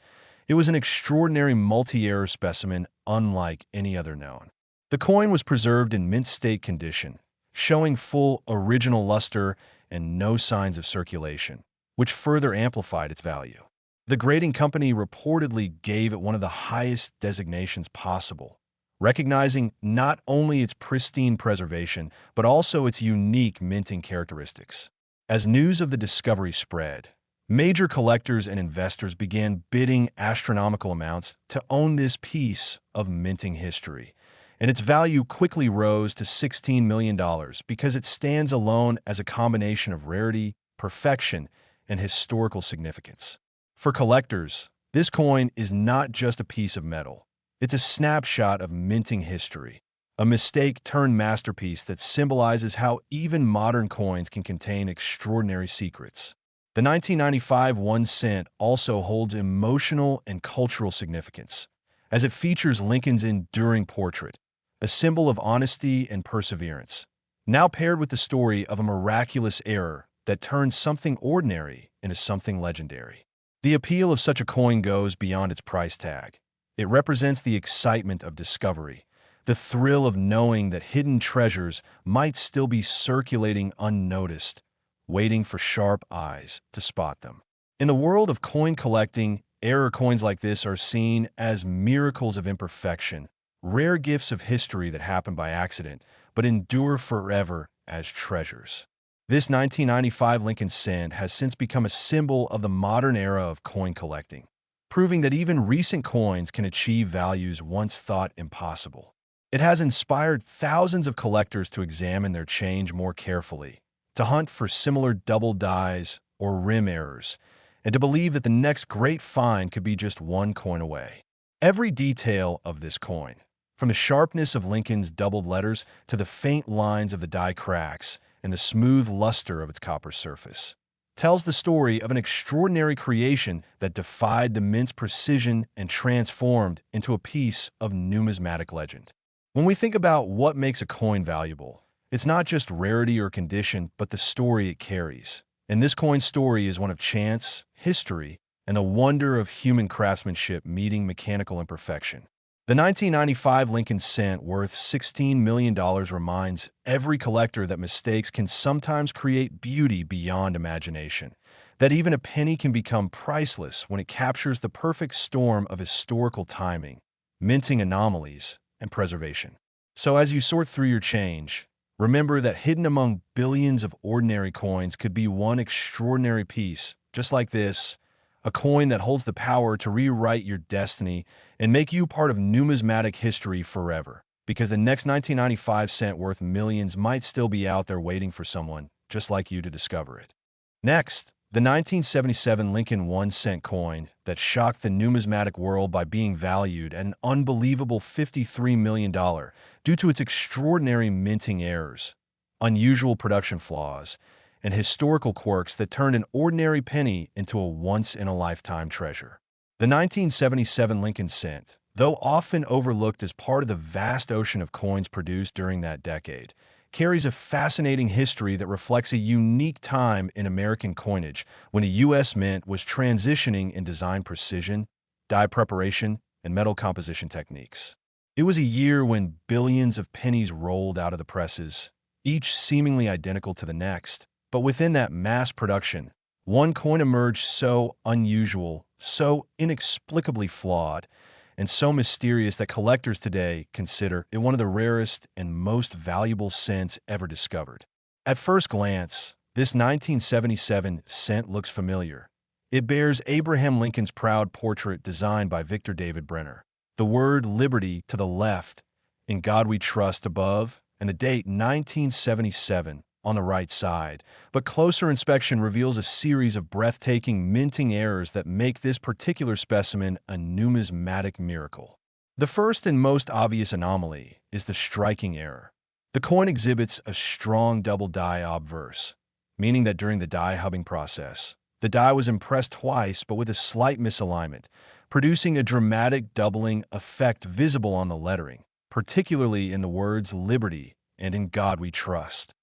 It was an extraordinary multi-error specimen unlike any other known. The coin was preserved in mint state condition, showing full original luster and no signs of circulation, which further amplified its value. The grading company reportedly gave it one of the highest designations possible, recognizing not only its pristine preservation, but also its unique minting characteristics. As news of the discovery spread, major collectors and investors began bidding astronomical amounts to own this piece of minting history, and its value quickly rose to $16 million because it stands alone as a combination of rarity, perfection, and historical significance. For collectors, this coin is not just a piece of metal. It's a snapshot of minting history, a mistake-turned-masterpiece that symbolizes how even modern coins can contain extraordinary secrets. The 1995 1 cent also holds emotional and cultural significance, as it features Lincoln's enduring portrait, a symbol of honesty and perseverance, now paired with the story of a miraculous error that turned something ordinary into something legendary. The appeal of such a coin goes beyond its price tag. It represents the excitement of discovery, the thrill of knowing that hidden treasures might still be circulating unnoticed, waiting for sharp eyes to spot them. In the world of coin collecting, error coins like this are seen as miracles of imperfection, rare gifts of history that happen by accident, but endure forever as treasures. This 1995 Lincoln cent has since become a symbol of the modern era of coin collecting, proving that even recent coins can achieve values once thought impossible. It has inspired thousands of collectors to examine their change more carefully, to hunt for similar double dies or rim errors, and to believe that the next great find could be just one coin away. Every detail of this coin, from the sharpness of Lincoln's doubled letters to the faint lines of the die cracks and the smooth luster of its copper surface, tells the story of an extraordinary creation that defied the mint's precision and transformed into a piece of numismatic legend. When we think about what makes a coin valuable, it's not just rarity or condition, but the story it carries. And this coin's story is one of chance, history, and the wonder of human craftsmanship meeting mechanical imperfection. The 1995 Lincoln cent, worth $16 million, reminds every collector that mistakes can sometimes create beauty beyond imagination, that even a penny can become priceless when it captures the perfect storm of historical timing, minting anomalies, and preservation. So as you sort through your change, remember that hidden among billions of ordinary coins could be one extraordinary piece, just like this, a coin that holds the power to rewrite your destiny and make you part of numismatic history forever. Because the next 1995 cent worth millions might still be out there waiting for someone just like you to discover it. Next, the 1977 Lincoln 1 cent coin that shocked the numismatic world by being valued at an unbelievable $53 million due to its extraordinary minting errors, unusual production flaws, and historical quirks that turned an ordinary penny into a once-in-a-lifetime treasure. The 1977 Lincoln cent, though often overlooked as part of the vast ocean of coins produced during that decade, carries a fascinating history that reflects a unique time in American coinage when the U.S. Mint was transitioning in design precision, die preparation, and metal composition techniques. It was a year when billions of pennies rolled out of the presses, each seemingly identical to the next. But within that mass production, one coin emerged so unusual, so inexplicably flawed, and so mysterious that collectors today consider it one of the rarest and most valuable cents ever discovered. At first glance, this 1977 cent looks familiar. It bears Abraham Lincoln's proud portrait designed by Victor David Brenner. The word liberty to the left, in God we trust above, and the date 1977 on the right side. But closer inspection reveals a series of breathtaking minting errors that make this particular specimen a numismatic miracle. The first and most obvious anomaly is the striking error. The coin exhibits a strong double die obverse, meaning that during the die hubbing process, the die was impressed twice but with a slight misalignment, producing a dramatic doubling effect visible on the lettering, particularly in the words liberty and in God we trust.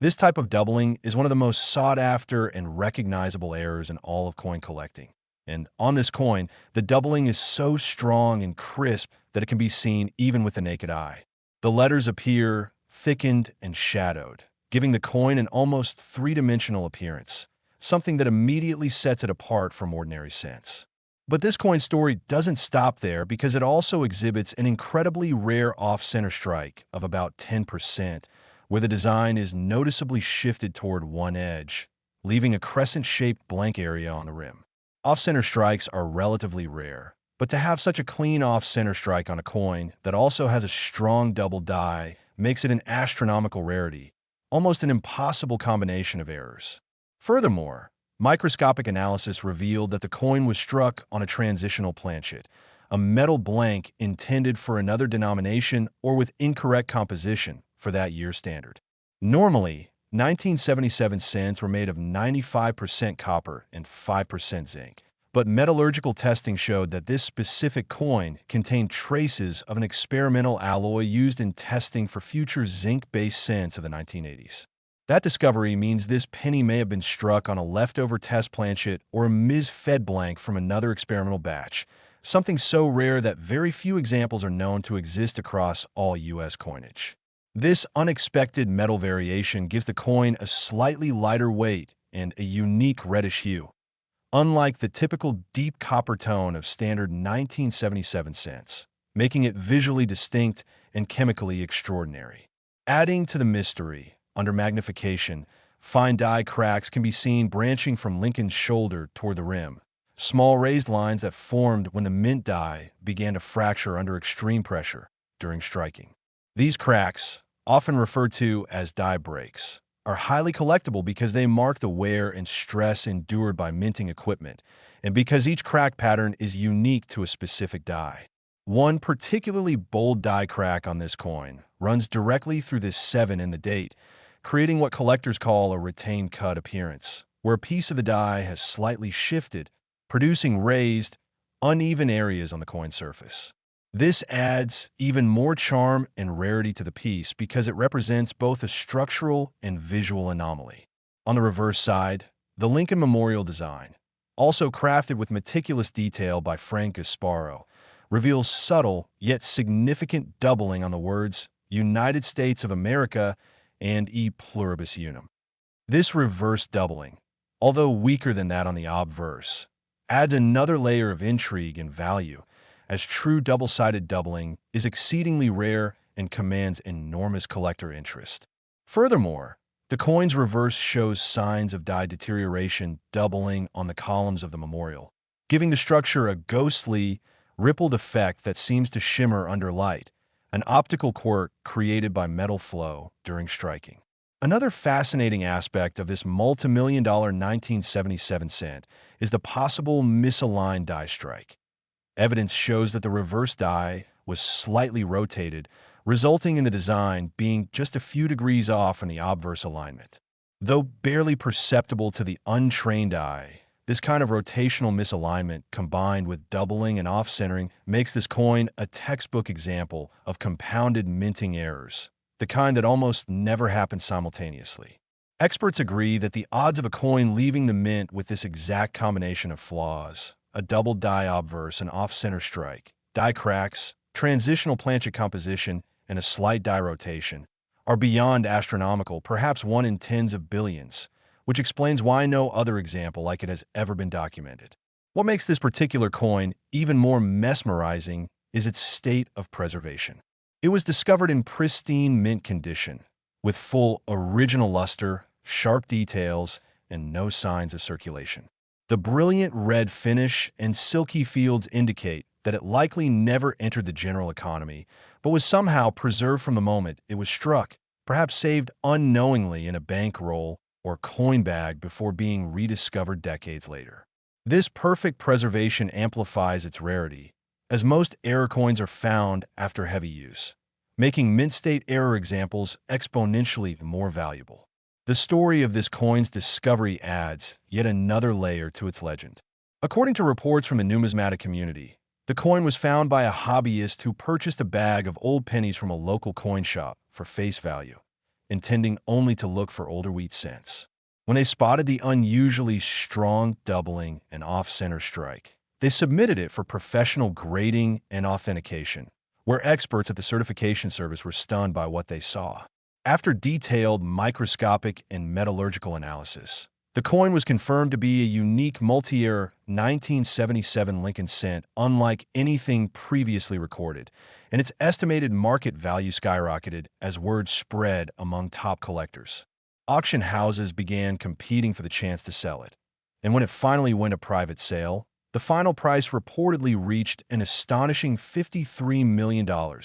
This type of doubling is one of the most sought-after and recognizable errors in all of coin collecting. And on this coin, the doubling is so strong and crisp that it can be seen even with the naked eye. The letters appear thickened and shadowed, giving the coin an almost three-dimensional appearance, something that immediately sets it apart from ordinary cents. But this coin story doesn't stop there because it also exhibits an incredibly rare off-center strike of about 10%, where the design is noticeably shifted toward one edge, leaving a crescent-shaped blank area on the rim. Off-center strikes are relatively rare, but to have such a clean off-center strike on a coin that also has a strong double die makes it an astronomical rarity, almost an impossible combination of errors. Furthermore, microscopic analysis revealed that the coin was struck on a transitional planchet, a metal blank intended for another denomination or with incorrect composition for that year's standard. Normally, 1977 cents were made of 95% copper and 5% zinc, but metallurgical testing showed that this specific coin contained traces of an experimental alloy used in testing for future zinc-based cents of the 1980s. That discovery means this penny may have been struck on a leftover test planchet or a mis-fed blank from another experimental batch, something so rare that very few examples are known to exist across all U.S. coinage. This unexpected metal variation gives the coin a slightly lighter weight and a unique reddish hue, unlike the typical deep copper tone of standard 1977 cents, making it visually distinct and chemically extraordinary. Adding to the mystery, under magnification, fine die cracks can be seen branching from Lincoln's shoulder toward the rim, small raised lines that formed when the mint die began to fracture under extreme pressure during striking. These cracks, often referred to as die breaks, are highly collectible because they mark the wear and stress endured by minting equipment, and because each crack pattern is unique to a specific die. One particularly bold die crack on this coin runs directly through this 7 in the date, creating what collectors call a retained cut appearance, where a piece of the die has slightly shifted, producing raised, uneven areas on the coin surface. This adds even more charm and rarity to the piece because it represents both a structural and visual anomaly. On the reverse side, the Lincoln Memorial design, also crafted with meticulous detail by Frank Gasparo, reveals subtle yet significant doubling on the words United States of America and E pluribus unum. This reverse doubling, although weaker than that on the obverse, adds another layer of intrigue and value, as true double-sided doubling is exceedingly rare and commands enormous collector interest. Furthermore, the coin's reverse shows signs of die deterioration doubling on the columns of the memorial, giving the structure a ghostly, rippled effect that seems to shimmer under light, an optical quirk created by metal flow during striking. Another fascinating aspect of this multi-million-dollar 1977 cent is the possible misaligned die strike. Evidence shows that the reverse die was slightly rotated, resulting in the design being just a few degrees off from the obverse alignment. Though barely perceptible to the untrained eye, this kind of rotational misalignment combined with doubling and off-centering makes this coin a textbook example of compounded minting errors, the kind that almost never happen simultaneously. Experts agree that the odds of a coin leaving the mint with this exact combination of flaws, a double die obverse, an off-center strike, die cracks, transitional planchet composition, and a slight die rotation, are beyond astronomical, perhaps 1 in tens of billions, which explains why no other example like it has ever been documented. What makes this particular coin even more mesmerizing is its state of preservation. It was discovered in pristine mint condition, with full original luster, sharp details, and no signs of circulation. The brilliant red finish and silky fields indicate that it likely never entered the general economy, but was somehow preserved from the moment it was struck, perhaps saved unknowingly in a bankroll or coin bag before being rediscovered decades later. This perfect preservation amplifies its rarity, as most error coins are found after heavy use, making mint state error examples exponentially more valuable. The story of this coin's discovery adds yet another layer to its legend. According to reports from the numismatic community, the coin was found by a hobbyist who purchased a bag of old pennies from a local coin shop for face value, intending only to look for older wheat cents. When they spotted the unusually strong doubling and off-center strike, they submitted it for professional grading and authentication, where experts at the certification service were stunned by what they saw. After detailed microscopic and metallurgical analysis, the coin was confirmed to be a unique multi-year 1977 Lincoln cent unlike anything previously recorded, and its estimated market value skyrocketed as word spread among top collectors. Auction houses began competing for the chance to sell it, and when it finally went to private sale, the final price reportedly reached an astonishing $53 million,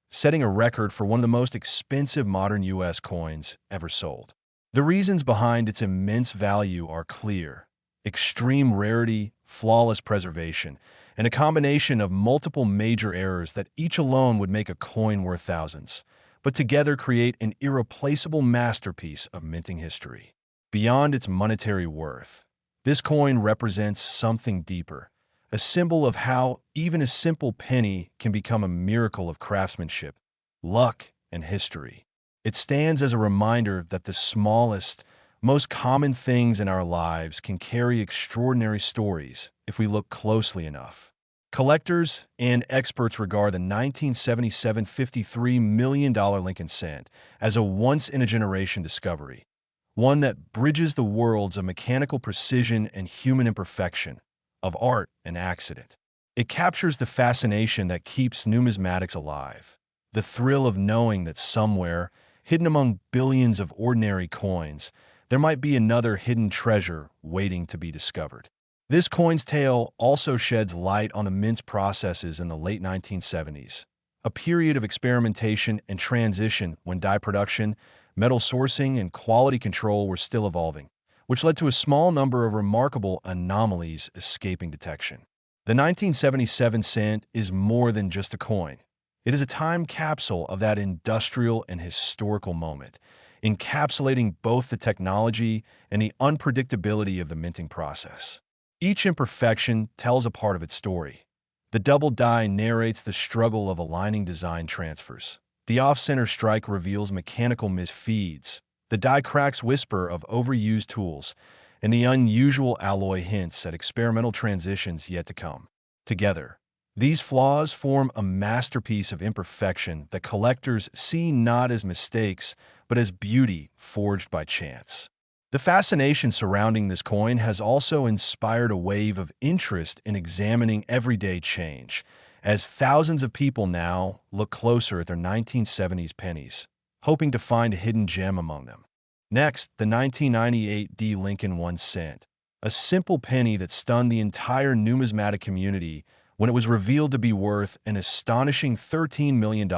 setting a record for one of the most expensive modern U.S. coins ever sold. The reasons behind its immense value are clear: extreme rarity, flawless preservation, and a combination of multiple major errors that each alone would make a coin worth thousands, but together create an irreplaceable masterpiece of minting history. Beyond its monetary worth, this coin represents something deeper, a symbol of how even a simple penny can become a miracle of craftsmanship, luck, and history. It stands as a reminder that the smallest, most common things in our lives can carry extraordinary stories if we look closely enough. Collectors and experts regard the 1977 $53 million Lincoln cent as a once-in-a-generation discovery, one that bridges the worlds of mechanical precision and human imperfection, of art and accident. It captures the fascination that keeps numismatics alive, the thrill of knowing that somewhere, hidden among billions of ordinary coins, there might be another hidden treasure waiting to be discovered. This coin's tale also sheds light on the mint's processes in the late 1970s, a period of experimentation and transition when dye production, metal sourcing, and quality control were still evolving, which led to a small number of remarkable anomalies escaping detection. The 1977 cent is more than just a coin. It is a time capsule of that industrial and historical moment, encapsulating both the technology and the unpredictability of the minting process. Each imperfection tells a part of its story. The double die narrates the struggle of aligning design transfers. The off-center strike reveals mechanical misfeeds. The die cracks whisper of overused tools, and the unusual alloy hints at experimental transitions yet to come. Together, these flaws form a masterpiece of imperfection that collectors see not as mistakes, but as beauty forged by chance. The fascination surrounding this coin has also inspired a wave of interest in examining everyday change, as thousands of people now look closer at their 1970s pennies, hoping to find a hidden gem among them. Next, the 1998 D Lincoln 1 cent, a simple penny that stunned the entire numismatic community when it was revealed to be worth an astonishing $13 million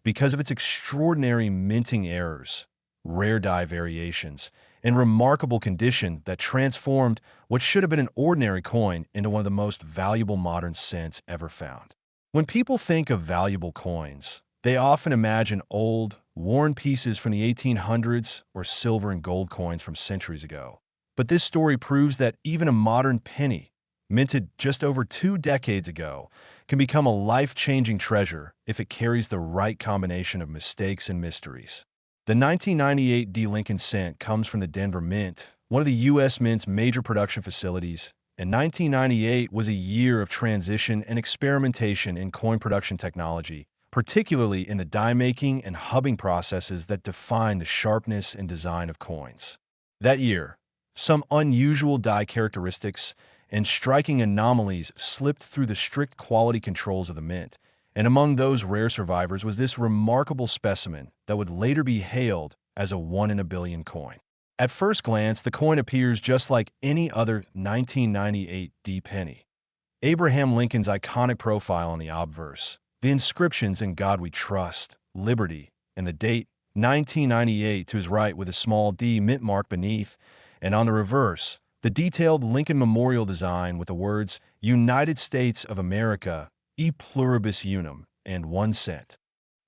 because of its extraordinary minting errors, rare die variations, and remarkable condition that transformed what should have been an ordinary coin into one of the most valuable modern cents ever found. When people think of valuable coins, they often imagine old, worn pieces from the 1800s or silver and gold coins from centuries ago. But this story proves that even a modern penny, minted just over 2 decades ago, can become a life-changing treasure if it carries the right combination of mistakes and mysteries. The 1998 D Lincoln cent comes from the Denver Mint, one of the U.S. Mint's major production facilities, and 1998 was a year of transition and experimentation in coin production technology, particularly in the die-making and hubbing processes that define the sharpness and design of coins. That year, some unusual die characteristics and striking anomalies slipped through the strict quality controls of the mint, and among those rare survivors was this remarkable specimen that would later be hailed as a 1 in a billion coin. At first glance, the coin appears just like any other 1998 D penny. Abraham Lincoln's iconic profile on the obverse, the inscriptions "In God We Trust," "Liberty," and the date 1998 to his right with a small D mint mark beneath, and on the reverse, the detailed Lincoln Memorial design with the words "United States of America, e pluribus unum," and 1 cent.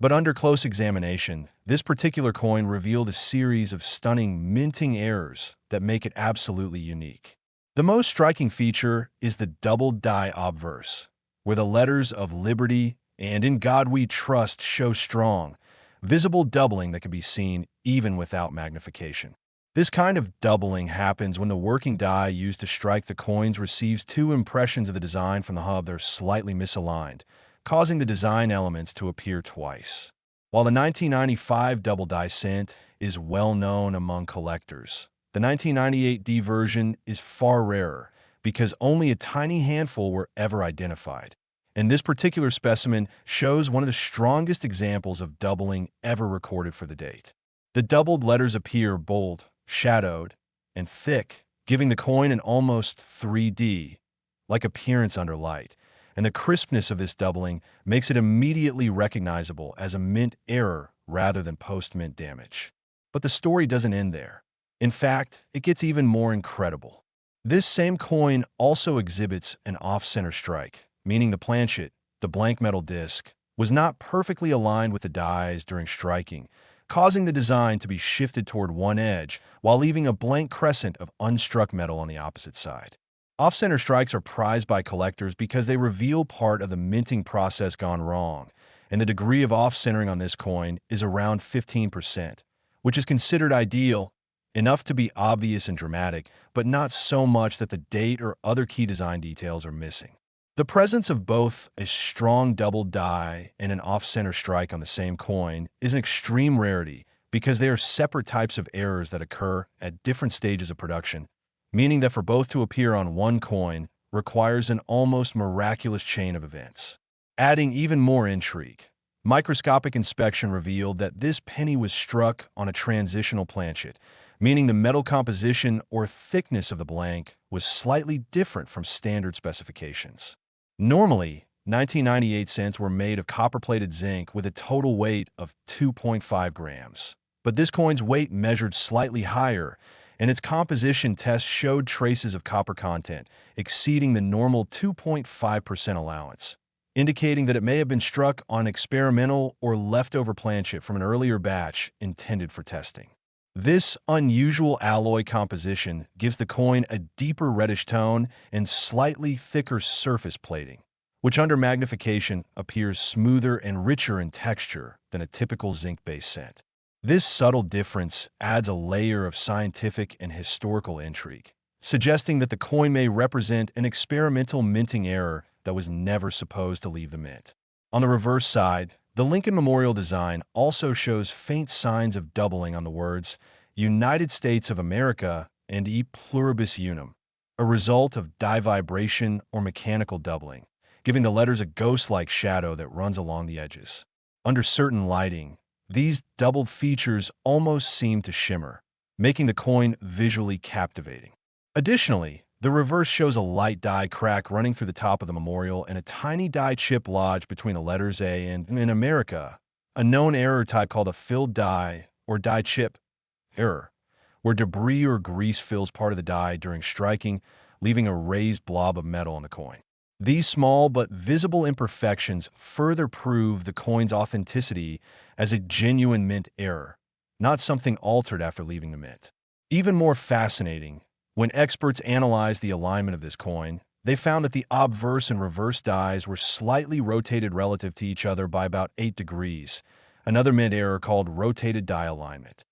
But under close examination, this particular coin revealed a series of stunning minting errors that make it absolutely unique. The most striking feature is the double die obverse, where the letters of Liberty and "In God We Trust" show strong, visible doubling that can be seen even without magnification. This kind of doubling happens when the working die used to strike the coins receives two impressions of the design from the hub that are slightly misaligned, causing the design elements to appear twice. While the 1995 double die cent is well known among collectors, the 1998 D version is far rarer because only a tiny handful were ever identified. And this particular specimen shows one of the strongest examples of doubling ever recorded for the date. The doubled letters appear bold, shadowed, and thick, giving the coin an almost 3D-like appearance under light, and the crispness of this doubling makes it immediately recognizable as a mint error rather than post-mint damage. But the story doesn't end there. In fact, it gets even more incredible. This same coin also exhibits an off-center strike, meaning the planchet, the blank metal disc, was not perfectly aligned with the dies during striking, causing the design to be shifted toward one edge while leaving a blank crescent of unstruck metal on the opposite side. Off-center strikes are prized by collectors because they reveal part of the minting process gone wrong, and the degree of off-centering on this coin is around 15%, which is considered ideal, enough to be obvious and dramatic, but not so much that the date or other key design details are missing. The presence of both a strong double die and an off-center strike on the same coin is an extreme rarity because they are separate types of errors that occur at different stages of production, meaning that for both to appear on one coin requires an almost miraculous chain of events. Adding even more intrigue, microscopic inspection revealed that this penny was struck on a transitional planchet, meaning the metal composition or thickness of the blank was slightly different from standard specifications. Normally, 1998 cents were made of copper-plated zinc with a total weight of 2.5 grams, but this coin's weight measured slightly higher, and its composition test showed traces of copper content exceeding the normal 2.5% allowance, indicating that it may have been struck on an experimental or leftover planchet from an earlier batch intended for testing. This unusual alloy composition gives the coin a deeper reddish tone and slightly thicker surface plating, which under magnification appears smoother and richer in texture than a typical zinc-based cent. This subtle difference adds a layer of scientific and historical intrigue, suggesting that the coin may represent an experimental minting error that was never supposed to leave the mint. On the reverse side, the Lincoln Memorial design also shows faint signs of doubling on the words "United States of America" and "E pluribus unum," a result of die vibration or mechanical doubling, giving the letters a ghost-like shadow that runs along the edges. Under certain lighting, these doubled features almost seem to shimmer, making the coin visually captivating. Additionally, the reverse shows a light die crack running through the top of the memorial and a tiny die chip lodged between the letters A and "In America," a known error type called a filled die or die chip error, where debris or grease fills part of the die during striking, leaving a raised blob of metal on the coin. These small but visible imperfections further prove the coin's authenticity as a genuine mint error, not something altered after leaving the mint. Even more fascinating, when experts analyzed the alignment of this coin, they found that the obverse and reverse dies were slightly rotated relative to each other by about 8 degrees, another mint error called rotated die alignment.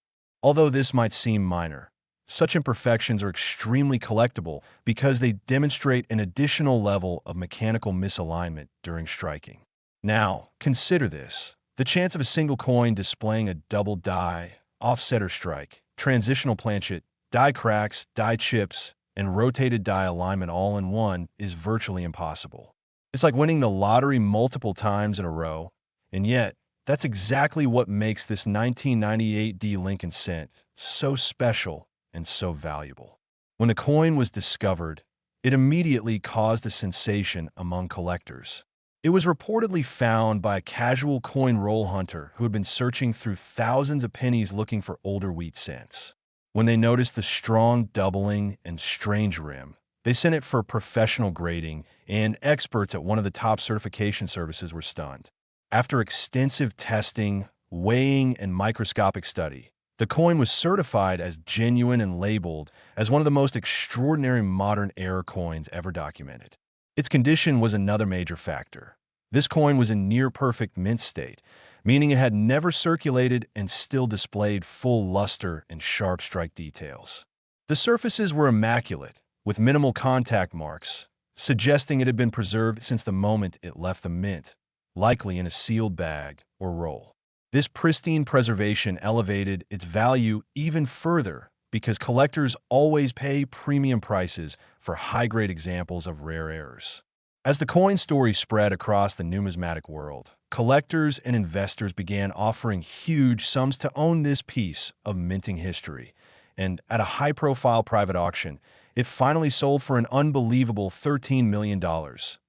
Although this might seem minor, such imperfections are extremely collectible because they demonstrate an additional level of mechanical misalignment during striking. Now, consider this. The chance of a single coin displaying a double die, offsetter strike, transitional planchet, die cracks, die chips, and rotated die alignment all in one is virtually impossible. It's like winning the lottery multiple times in a row, and yet, that's exactly what makes this 1998 D Lincoln cent so special and so valuable. When the coin was discovered, it immediately caused a sensation among collectors. It was reportedly found by a casual coin roll hunter who had been searching through thousands of pennies looking for older wheat cents. When they noticed the strong doubling and strange rim, they sent it for professional grading, and experts at one of the top certification services were stunned. After extensive testing, weighing, and microscopic study, the coin was certified as genuine and labeled as one of the most extraordinary modern era coins ever documented. Its condition was another major factor. This coin was in near-perfect mint state, meaning it had never circulated and still displayed full luster and sharp strike details. The surfaces were immaculate, with minimal contact marks, suggesting it had been preserved since the moment it left the mint, likely in a sealed bag or roll. This pristine preservation elevated its value even further because collectors always pay premium prices for high-grade examples of rare airs. As the coin story spread across the numismatic world, collectors and investors began offering huge sums to own this piece of minting history, and at a high-profile private auction, it finally sold for an unbelievable $13 million,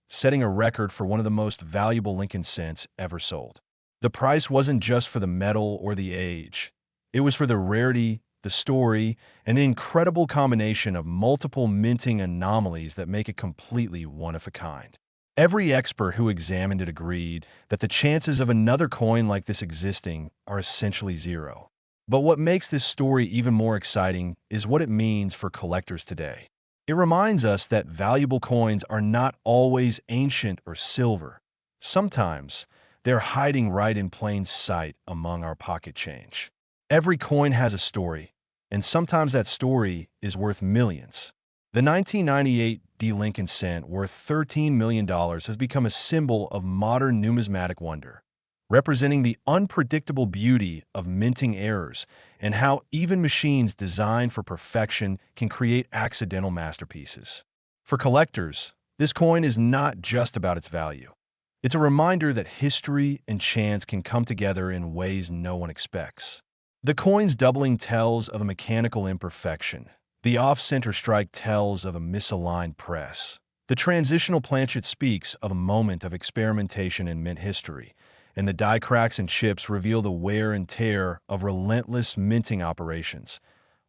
setting a record for one of the most valuable Lincoln cents ever sold. The price wasn't just for the metal or the age. It was for the rarity, the story, and the incredible combination of multiple minting anomalies that make it completely one of a kind. Every expert who examined it agreed that the chances of another coin like this existing are essentially zero. But what makes this story even more exciting is what it means for collectors today. It reminds us that valuable coins are not always ancient or silver. Sometimes, they're hiding right in plain sight among our pocket change. Every coin has a story, and sometimes that story is worth millions. The 1998 D. Lincoln cent, worth $13 million, has become a symbol of modern numismatic wonder, representing the unpredictable beauty of minting errors and how even machines designed for perfection can create accidental masterpieces. For collectors, this coin is not just about its value. It's a reminder that history and chance can come together in ways no one expects. The coin's doubling tells of a mechanical imperfection. The off-center strike tells of a misaligned press. The transitional planchet speaks of a moment of experimentation in mint history, and the die cracks and chips reveal the wear and tear of relentless minting operations,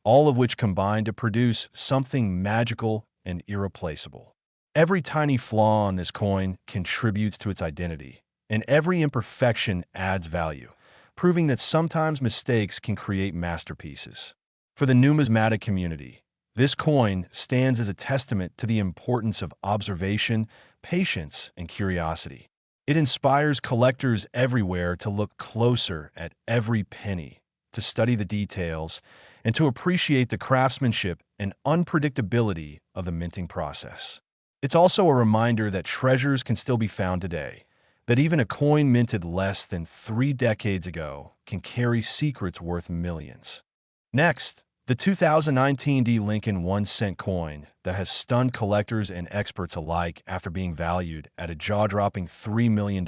all of which combine to produce something magical and irreplaceable. Every tiny flaw on this coin contributes to its identity, and every imperfection adds value, proving that sometimes mistakes can create masterpieces. For the numismatic community, this coin stands as a testament to the importance of observation, patience, and curiosity. It inspires collectors everywhere to look closer at every penny, to study the details, and to appreciate the craftsmanship and unpredictability of the minting process. It's also a reminder that treasures can still be found today, that even a coin minted less than 3 decades ago can carry secrets worth millions. Next, the 2019 D. Lincoln 1-cent coin that has stunned collectors and experts alike after being valued at a jaw-dropping $3 million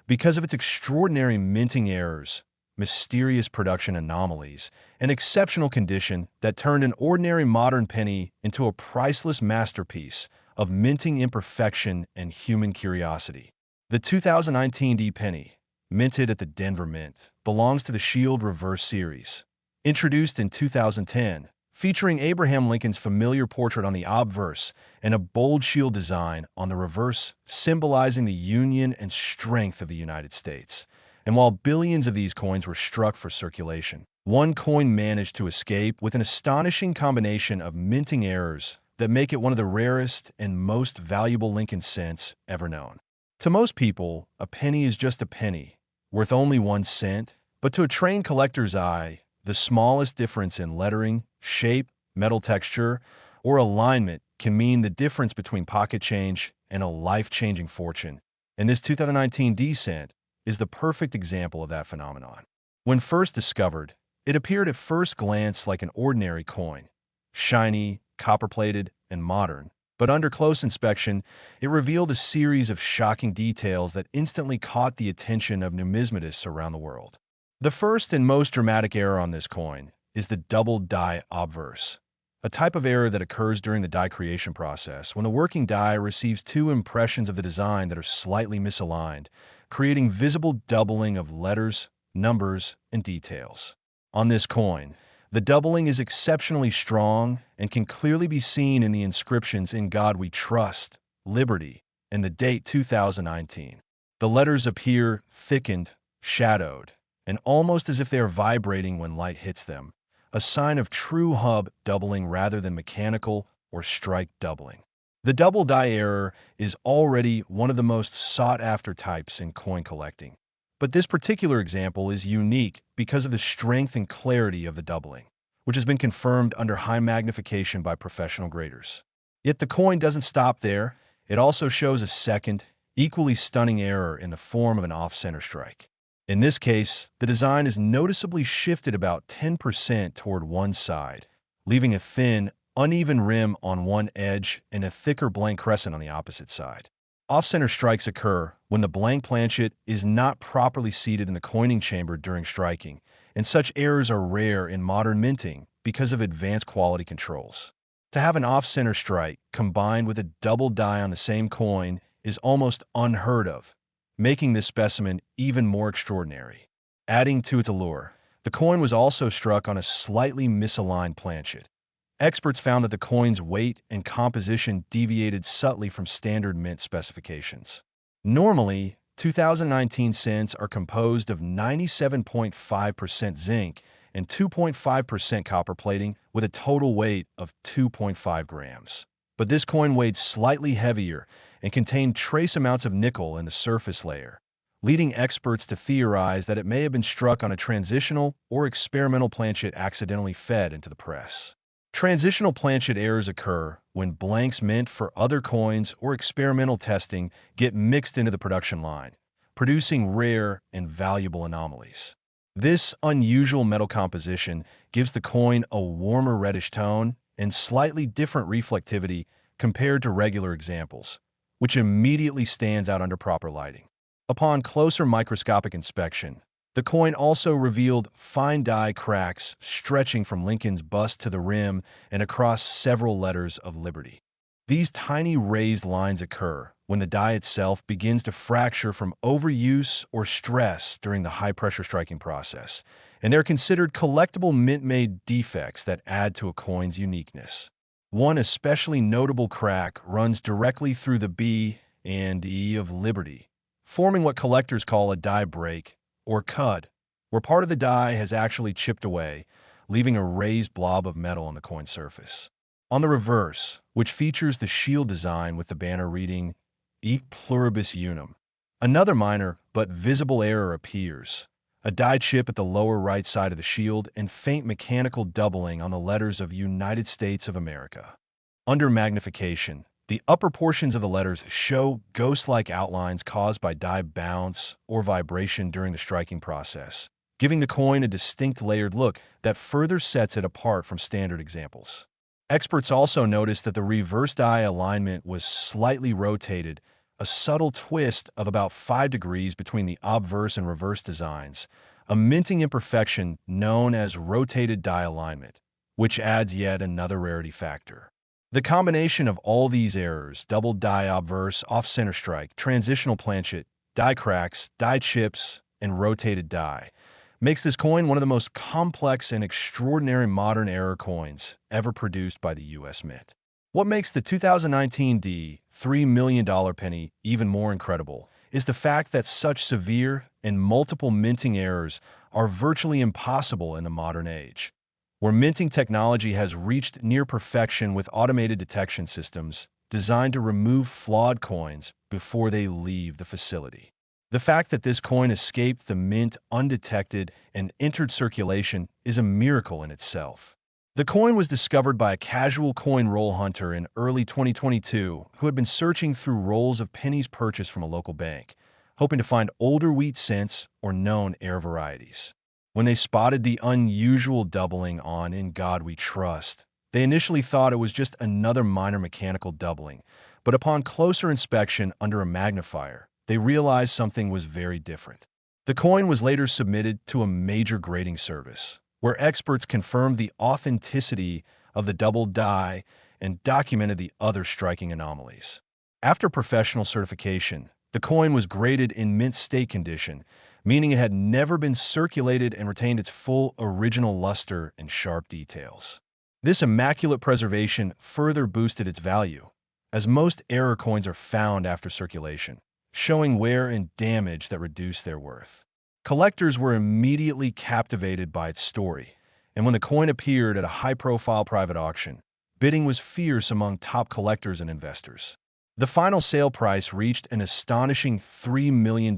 because of its extraordinary minting errors, mysterious production anomalies, and exceptional condition that turned an ordinary modern penny into a priceless masterpiece of minting imperfection and human curiosity. The 2019 D penny, minted at the Denver Mint, belongs to the Shield Reverse series. Introduced in 2010, featuring Abraham Lincoln's familiar portrait on the obverse and a bold shield design on the reverse, symbolizing the union and strength of the United States. And while billions of these coins were struck for circulation, one coin managed to escape with an astonishing combination of minting errors that make it one of the rarest and most valuable Lincoln cents ever known. To most people, a penny is just a penny, worth only 1 cent, but to a trained collector's eye, the smallest difference in lettering, shape, metal texture, or alignment can mean the difference between pocket change and a life-changing fortune. And this 2019 D cent is the perfect example of that phenomenon. When first discovered, it appeared at first glance like an ordinary coin, shiny, copper-plated, and modern. But under close inspection, it revealed a series of shocking details that instantly caught the attention of numismatists around the world. The first and most dramatic error on this coin is the double die obverse, a type of error that occurs during the die creation process when the working die receives two impressions of the design that are slightly misaligned, creating visible doubling of letters, numbers, and details. On this coin, the doubling is exceptionally strong and can clearly be seen in the inscriptions "In God We Trust," "Liberty," and the date 2019. The letters appear thickened, shadowed, and almost as if they are vibrating when light hits them, a sign of true hub doubling rather than mechanical or strike doubling. The double die error is already one of the most sought-after types in coin collecting, but this particular example is unique because of the strength and clarity of the doubling, which has been confirmed under high magnification by professional graders. Yet the coin doesn't stop there. It also shows a second, equally stunning error in the form of an off-center strike. In this case, the design is noticeably shifted about 10% toward one side, leaving a thin, uneven rim on one edge and a thicker blank crescent on the opposite side. Off-center strikes occur when the blank planchet is not properly seated in the coining chamber during striking, and such errors are rare in modern minting because of advanced quality controls. To have an off-center strike combined with a double die on the same coin is almost unheard of, making this specimen even more extraordinary. Adding to its allure, the coin was also struck on a slightly misaligned planchet. Experts found that the coin's weight and composition deviated subtly from standard mint specifications. Normally, 2019 cents are composed of 97.5% zinc and 2.5% copper plating with a total weight of 2.5 grams. But this coin weighed slightly heavier and contained trace amounts of nickel in the surface layer, leading experts to theorize that it may have been struck on a transitional or experimental planchet accidentally fed into the press. Transitional planchet errors occur when blanks meant for other coins or experimental testing get mixed into the production line, producing rare and valuable anomalies. This unusual metal composition gives the coin a warmer reddish tone and slightly different reflectivity compared to regular examples, which immediately stands out under proper lighting. Upon closer microscopic inspection, the coin also revealed fine die cracks stretching from Lincoln's bust to the rim and across several letters of Liberty. These tiny raised lines occur when the die itself begins to fracture from overuse or stress during the high-pressure striking process, and they're considered collectible mint-made defects that add to a coin's uniqueness. One especially notable crack runs directly through the B and E of Liberty, forming what collectors call a die break, or cud, where part of the die has actually chipped away, leaving a raised blob of metal on the coin surface. On the reverse, which features the shield design with the banner reading "E pluribus unum," another minor but visible error appears: a die chip at the lower right side of the shield and faint mechanical doubling on the letters of United States of America. Under magnification, the upper portions of the letters show ghost-like outlines caused by die bounce or vibration during the striking process, giving the coin a distinct layered look that further sets it apart from standard examples. Experts also noticed that the reverse die alignment was slightly rotated, a subtle twist of about 5 degrees between the obverse and reverse designs, a minting imperfection known as rotated die alignment, which adds yet another rarity factor. The combination of all these errors, double die obverse, off-center strike, transitional planchet, die cracks, die chips, and rotated die, makes this coin one of the most complex and extraordinary modern error coins ever produced by the U.S. Mint. What makes the 2019 $3 million penny even more incredible is the fact that such severe and multiple minting errors are virtually impossible in the modern age, where minting technology has reached near perfection with automated detection systems designed to remove flawed coins before they leave the facility. The fact that this coin escaped the mint undetected and entered circulation is a miracle in itself. The coin was discovered by a casual coin roll hunter in early 2022 who had been searching through rolls of pennies purchased from a local bank, hoping to find older wheat cents or known heir varieties. When they spotted the unusual doubling on "In God We Trust," they initially thought it was just another minor mechanical doubling, but upon closer inspection under a magnifier, they realized something was very different. The coin was later submitted to a major grading service, where experts confirmed the authenticity of the double die and documented the other striking anomalies. After professional certification, the coin was graded in mint state condition, meaning it had never been circulated and retained its full original luster and sharp details. This immaculate preservation further boosted its value, as most error coins are found after circulation, showing wear and damage that reduce their worth. Collectors were immediately captivated by its story, and when the coin appeared at a high-profile private auction, bidding was fierce among top collectors and investors. The final sale price reached an astonishing $3 million,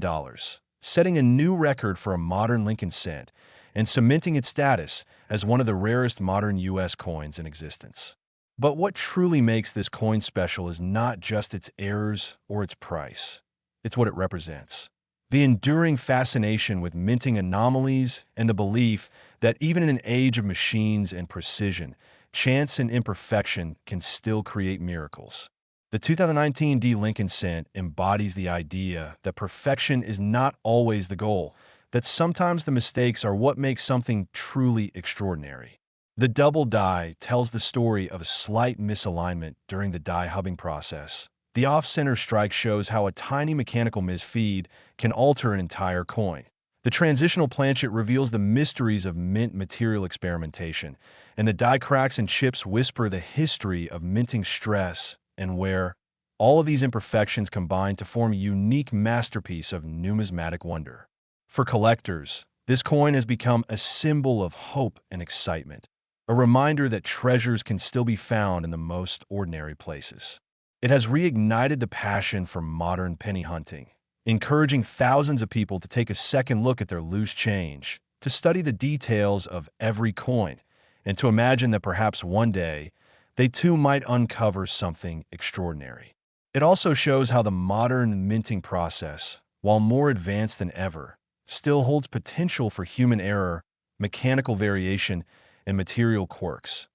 setting a new record for a modern Lincoln cent and cementing its status as one of the rarest modern U.S. coins in existence. But what truly makes this coin special is not just its errors or its price. It's what it represents. The enduring fascination with minting anomalies and the belief that even in an age of machines and precision, chance and imperfection can still create miracles. The 2019 D Lincoln cent embodies the idea that perfection is not always the goal, that sometimes the mistakes are what make something truly extraordinary. The double die tells the story of a slight misalignment during the die hubbing process. The off-center strike shows how a tiny mechanical misfeed can alter an entire coin. The transitional planchet reveals the mysteries of mint material experimentation, and the die cracks and chips whisper the history of minting stress and wear. All of these imperfections combine to form a unique masterpiece of numismatic wonder. For collectors, this coin has become a symbol of hope and excitement, a reminder that treasures can still be found in the most ordinary places. It has reignited the passion for modern penny hunting, encouraging thousands of people to take a second look at their loose change, to study the details of every coin, and to imagine that perhaps one day they too might uncover something extraordinary. It also shows how the modern minting process, while more advanced than ever, still holds potential for human error, mechanical variation, and material quirks,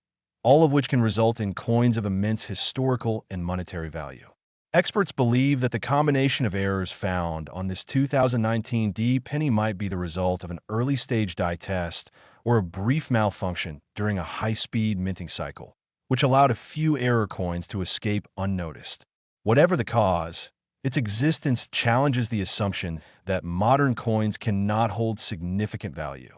all of which can result in coins of immense historical and monetary value. Experts believe that the combination of errors found on this 2019 D penny might be the result of an early-stage die test or a brief malfunction during a high-speed minting cycle, which allowed a few error coins to escape unnoticed. Whatever the cause, its existence challenges the assumption that modern coins cannot hold significant value.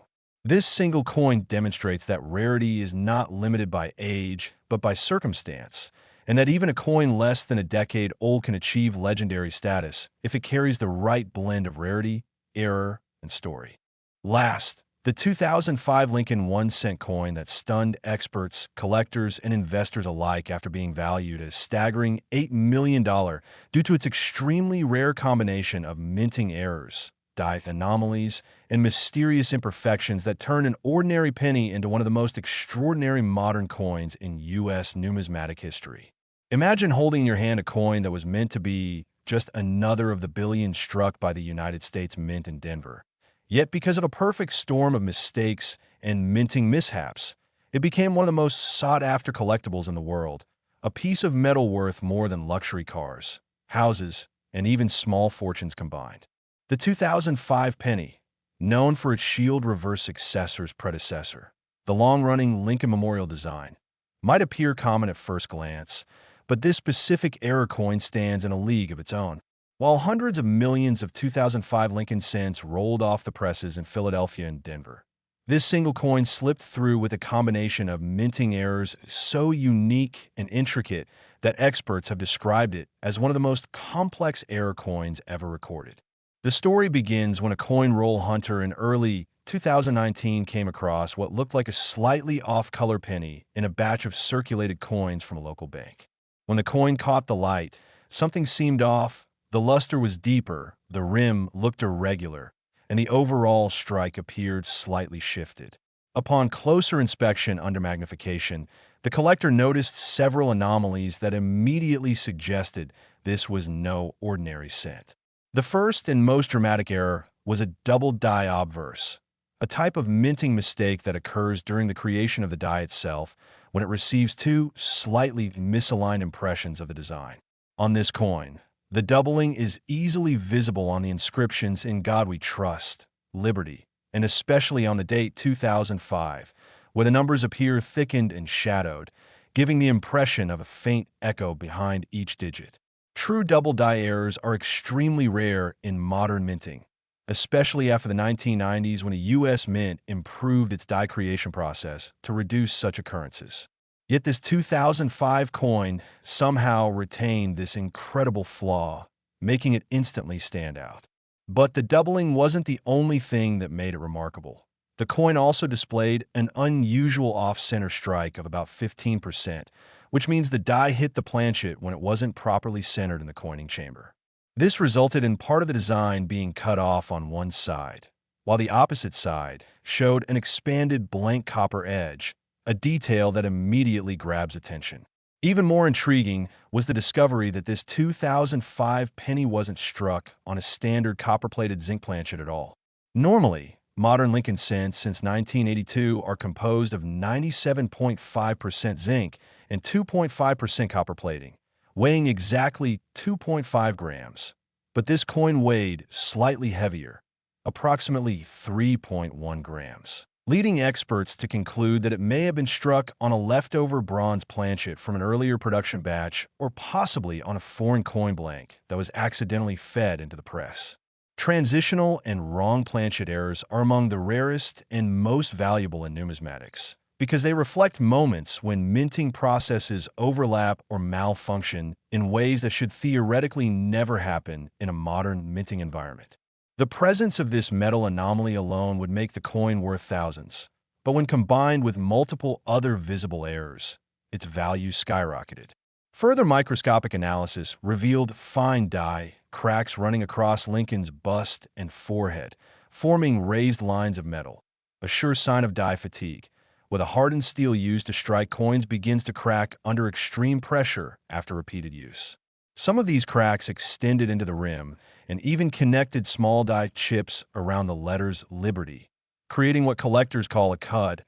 This single coin demonstrates that rarity is not limited by age, but by circumstance, and that even a coin less than a decade old can achieve legendary status if it carries the right blend of rarity, error, and story. Last, the 2005 Lincoln 1-cent coin that stunned experts, collectors, and investors alike after being valued a staggering $8 million due to its extremely rare combination of minting errors, die anomalies, and mysterious imperfections that turn an ordinary penny into one of the most extraordinary modern coins in U.S. numismatic history. Imagine holding in your hand a coin that was meant to be just another of the billions struck by the United States Mint in Denver. Yet because of a perfect storm of mistakes and minting mishaps, it became one of the most sought-after collectibles in the world, a piece of metal worth more than luxury cars, houses, and even small fortunes combined. The 2005 penny, known for its shield reverse successor's predecessor, the long-running Lincoln Memorial design, might appear common at first glance, but this specific error coin stands in a league of its own. While hundreds of millions of 2005 Lincoln cents rolled off the presses in Philadelphia and Denver, this single coin slipped through with a combination of minting errors so unique and intricate that experts have described it as one of the most complex error coins ever recorded. The story begins when a coin roll hunter in early 2019 came across what looked like a slightly off-color penny in a batch of circulated coins from a local bank. When the coin caught the light, something seemed off. The luster was deeper, the rim looked irregular, and the overall strike appeared slightly shifted. Upon closer inspection under magnification, the collector noticed several anomalies that immediately suggested this was no ordinary cent. The first and most dramatic error was a double die obverse, a type of minting mistake that occurs during the creation of the die itself when it receives two slightly misaligned impressions of the design. On this coin, the doubling is easily visible on the inscriptions "In God We Trust," "Liberty," and especially on the date 2005, where the numbers appear thickened and shadowed, giving the impression of a faint echo behind each digit. True double die errors are extremely rare in modern minting, especially after the 1990s when the U.S. Mint improved its die creation process to reduce such occurrences. Yet this 2005 coin somehow retained this incredible flaw, making it instantly stand out. But the doubling wasn't the only thing that made it remarkable. The coin also displayed an unusual off-center strike of about 15%, which means the die hit the planchet when it wasn't properly centered in the coining chamber. This resulted in part of the design being cut off on one side, while the opposite side showed an expanded blank copper edge, a detail that immediately grabs attention. Even more intriguing was the discovery that this 2005 penny wasn't struck on a standard copper-plated zinc planchet at all. Normally, modern Lincoln cents since 1982 are composed of 97.5% zinc and 2.5% copper plating, weighing exactly 2.5 grams. But this coin weighed slightly heavier, approximately 3.1 grams, leading experts to conclude that it may have been struck on a leftover bronze planchet from an earlier production batch or possibly on a foreign coin blank that was accidentally fed into the press. Transitional and wrong planchet errors are among the rarest and most valuable in numismatics because they reflect moments when minting processes overlap or malfunction in ways that should theoretically never happen in a modern minting environment. The presence of this metal anomaly alone would make the coin worth thousands, but when combined with multiple other visible errors, its value skyrocketed. Further microscopic analysis revealed fine die cracks running across Lincoln's bust and forehead, forming raised lines of metal, a sure sign of die fatigue, with a hardened steel used to strike coins begins to crack under extreme pressure after repeated use. Some of these cracks extended into the rim and even connected small die chips around the letters Liberty, creating what collectors call a cud,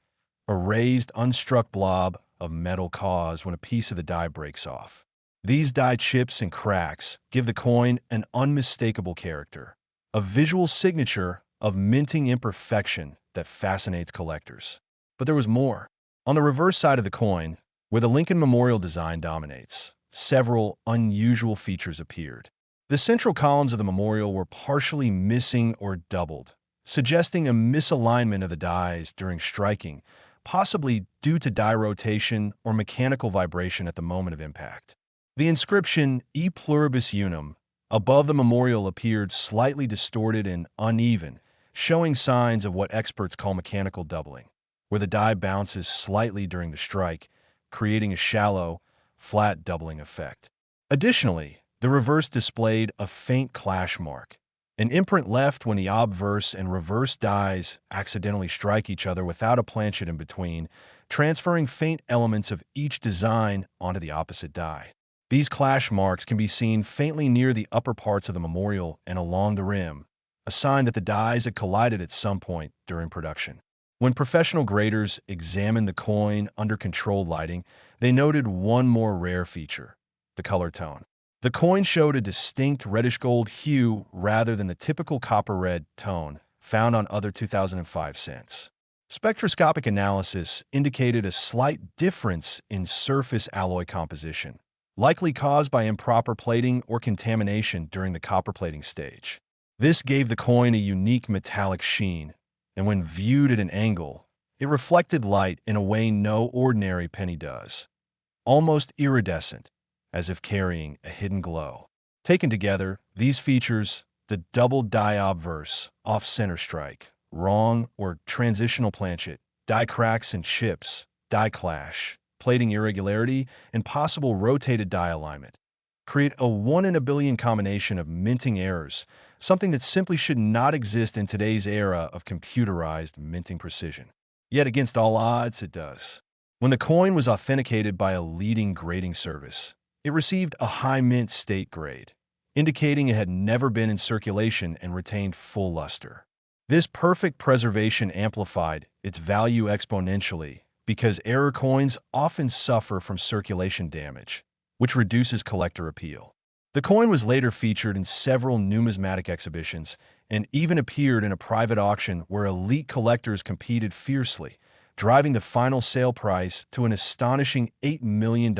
a raised, unstruck blob of metal caused when a piece of the die breaks off. These die chips and cracks give the coin an unmistakable character, a visual signature of minting imperfection that fascinates collectors. But there was more. On the reverse side of the coin, where the Lincoln Memorial design dominates, several unusual features appeared. The central columns of the memorial were partially missing or doubled, suggesting a misalignment of the dies during striking, possibly due to die rotation or mechanical vibration at the moment of impact. The inscription E Pluribus Unum above the memorial appeared slightly distorted and uneven, showing signs of what experts call mechanical doubling, where the die bounces slightly during the strike, creating a shallow, flat doubling effect. Additionally, the reverse displayed a faint clash mark, an imprint left when the obverse and reverse dies accidentally strike each other without a planchet in between, transferring faint elements of each design onto the opposite die. These clash marks can be seen faintly near the upper parts of the memorial and along the rim, a sign that the dies had collided at some point during production. When professional graders examined the coin under controlled lighting, they noted one more rare feature: the color tone. The coin showed a distinct reddish-gold hue rather than the typical copper-red tone found on other 2005 cents. Spectroscopic analysis indicated a slight difference in surface alloy composition, likely caused by improper plating or contamination during the copper plating stage. This gave the coin a unique metallic sheen, and when viewed at an angle, it reflected light in a way no ordinary penny does, almost iridescent, as if carrying a hidden glow. Taken together, these features, the double die obverse, off-center strike, wrong or transitional planchet, die cracks and chips, die clash, plating irregularity, and possible rotated die alignment, create a 1 in a billion combination of minting errors, something that simply should not exist in today's era of computerized minting precision. Yet against all odds, it does. When the coin was authenticated by a leading grading service, it received a high mint state grade, indicating it had never been in circulation and retained full luster. This perfect preservation amplified its value exponentially because error coins often suffer from circulation damage, which reduces collector appeal. The coin was later featured in several numismatic exhibitions and even appeared in a private auction where elite collectors competed fiercely, driving the final sale price to an astonishing $8 million,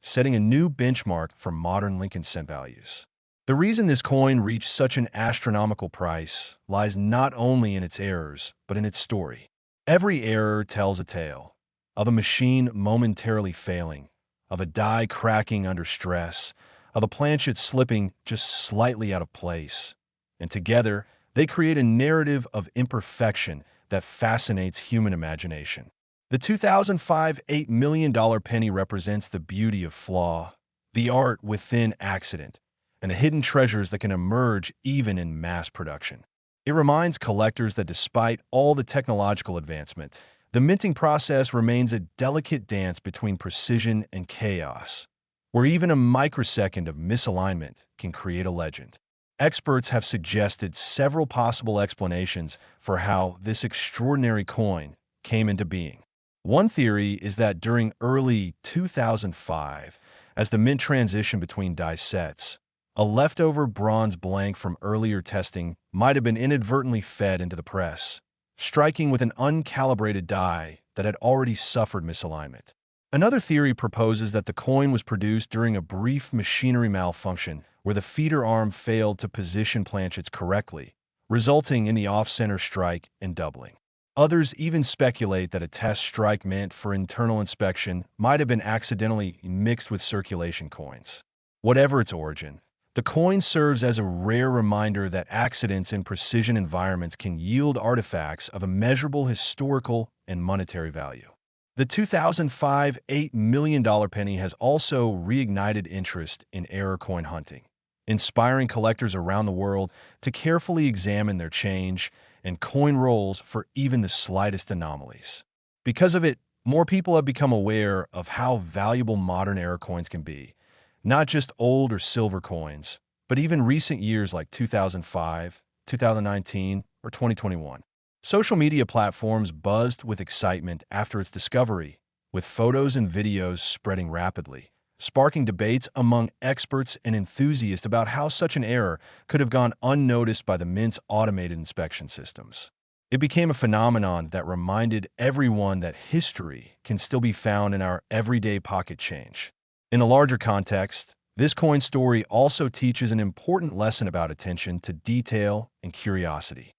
setting a new benchmark for modern Lincoln cent values. The reason this coin reached such an astronomical price lies not only in its errors, but in its story. Every error tells a tale of a machine momentarily failing, of a die cracking under stress, of a planchet slipping just slightly out of place. And together, they create a narrative of imperfection that fascinates human imagination. The 2005 $8 million penny represents the beauty of flaw, the art within accident, and the hidden treasures that can emerge even in mass production. It reminds collectors that despite all the technological advancement, the minting process remains a delicate dance between precision and chaos, where even a microsecond of misalignment can create a legend. Experts have suggested several possible explanations for how this extraordinary coin came into being. One theory is that during early 2005, as the mint transitioned between die sets, a leftover bronze blank from earlier testing might have been inadvertently fed into the press, striking with an uncalibrated die that had already suffered misalignment. Another theory proposes that the coin was produced during a brief machinery malfunction where the feeder arm failed to position planchets correctly, resulting in the off-center strike and doubling. Others even speculate that a test strike meant for internal inspection might have been accidentally mixed with circulation coins. Whatever its origin, the coin serves as a rare reminder that accidents in precision environments can yield artifacts of immeasurable historical and monetary value. The 2005 $8 million penny has also reignited interest in error coin hunting, inspiring collectors around the world to carefully examine their change and coin rolls for even the slightest anomalies. Because of it, more people have become aware of how valuable modern error coins can be, not just old or silver coins, but even recent years like 2005, 2019, or 2021. Social media platforms buzzed with excitement after its discovery, with photos and videos spreading rapidly, sparking debates among experts and enthusiasts about how such an error could have gone unnoticed by the Mint's automated inspection systems. It became a phenomenon that reminded everyone that history can still be found in our everyday pocket change. In a larger context, this coin story also teaches an important lesson about attention to detail and curiosity.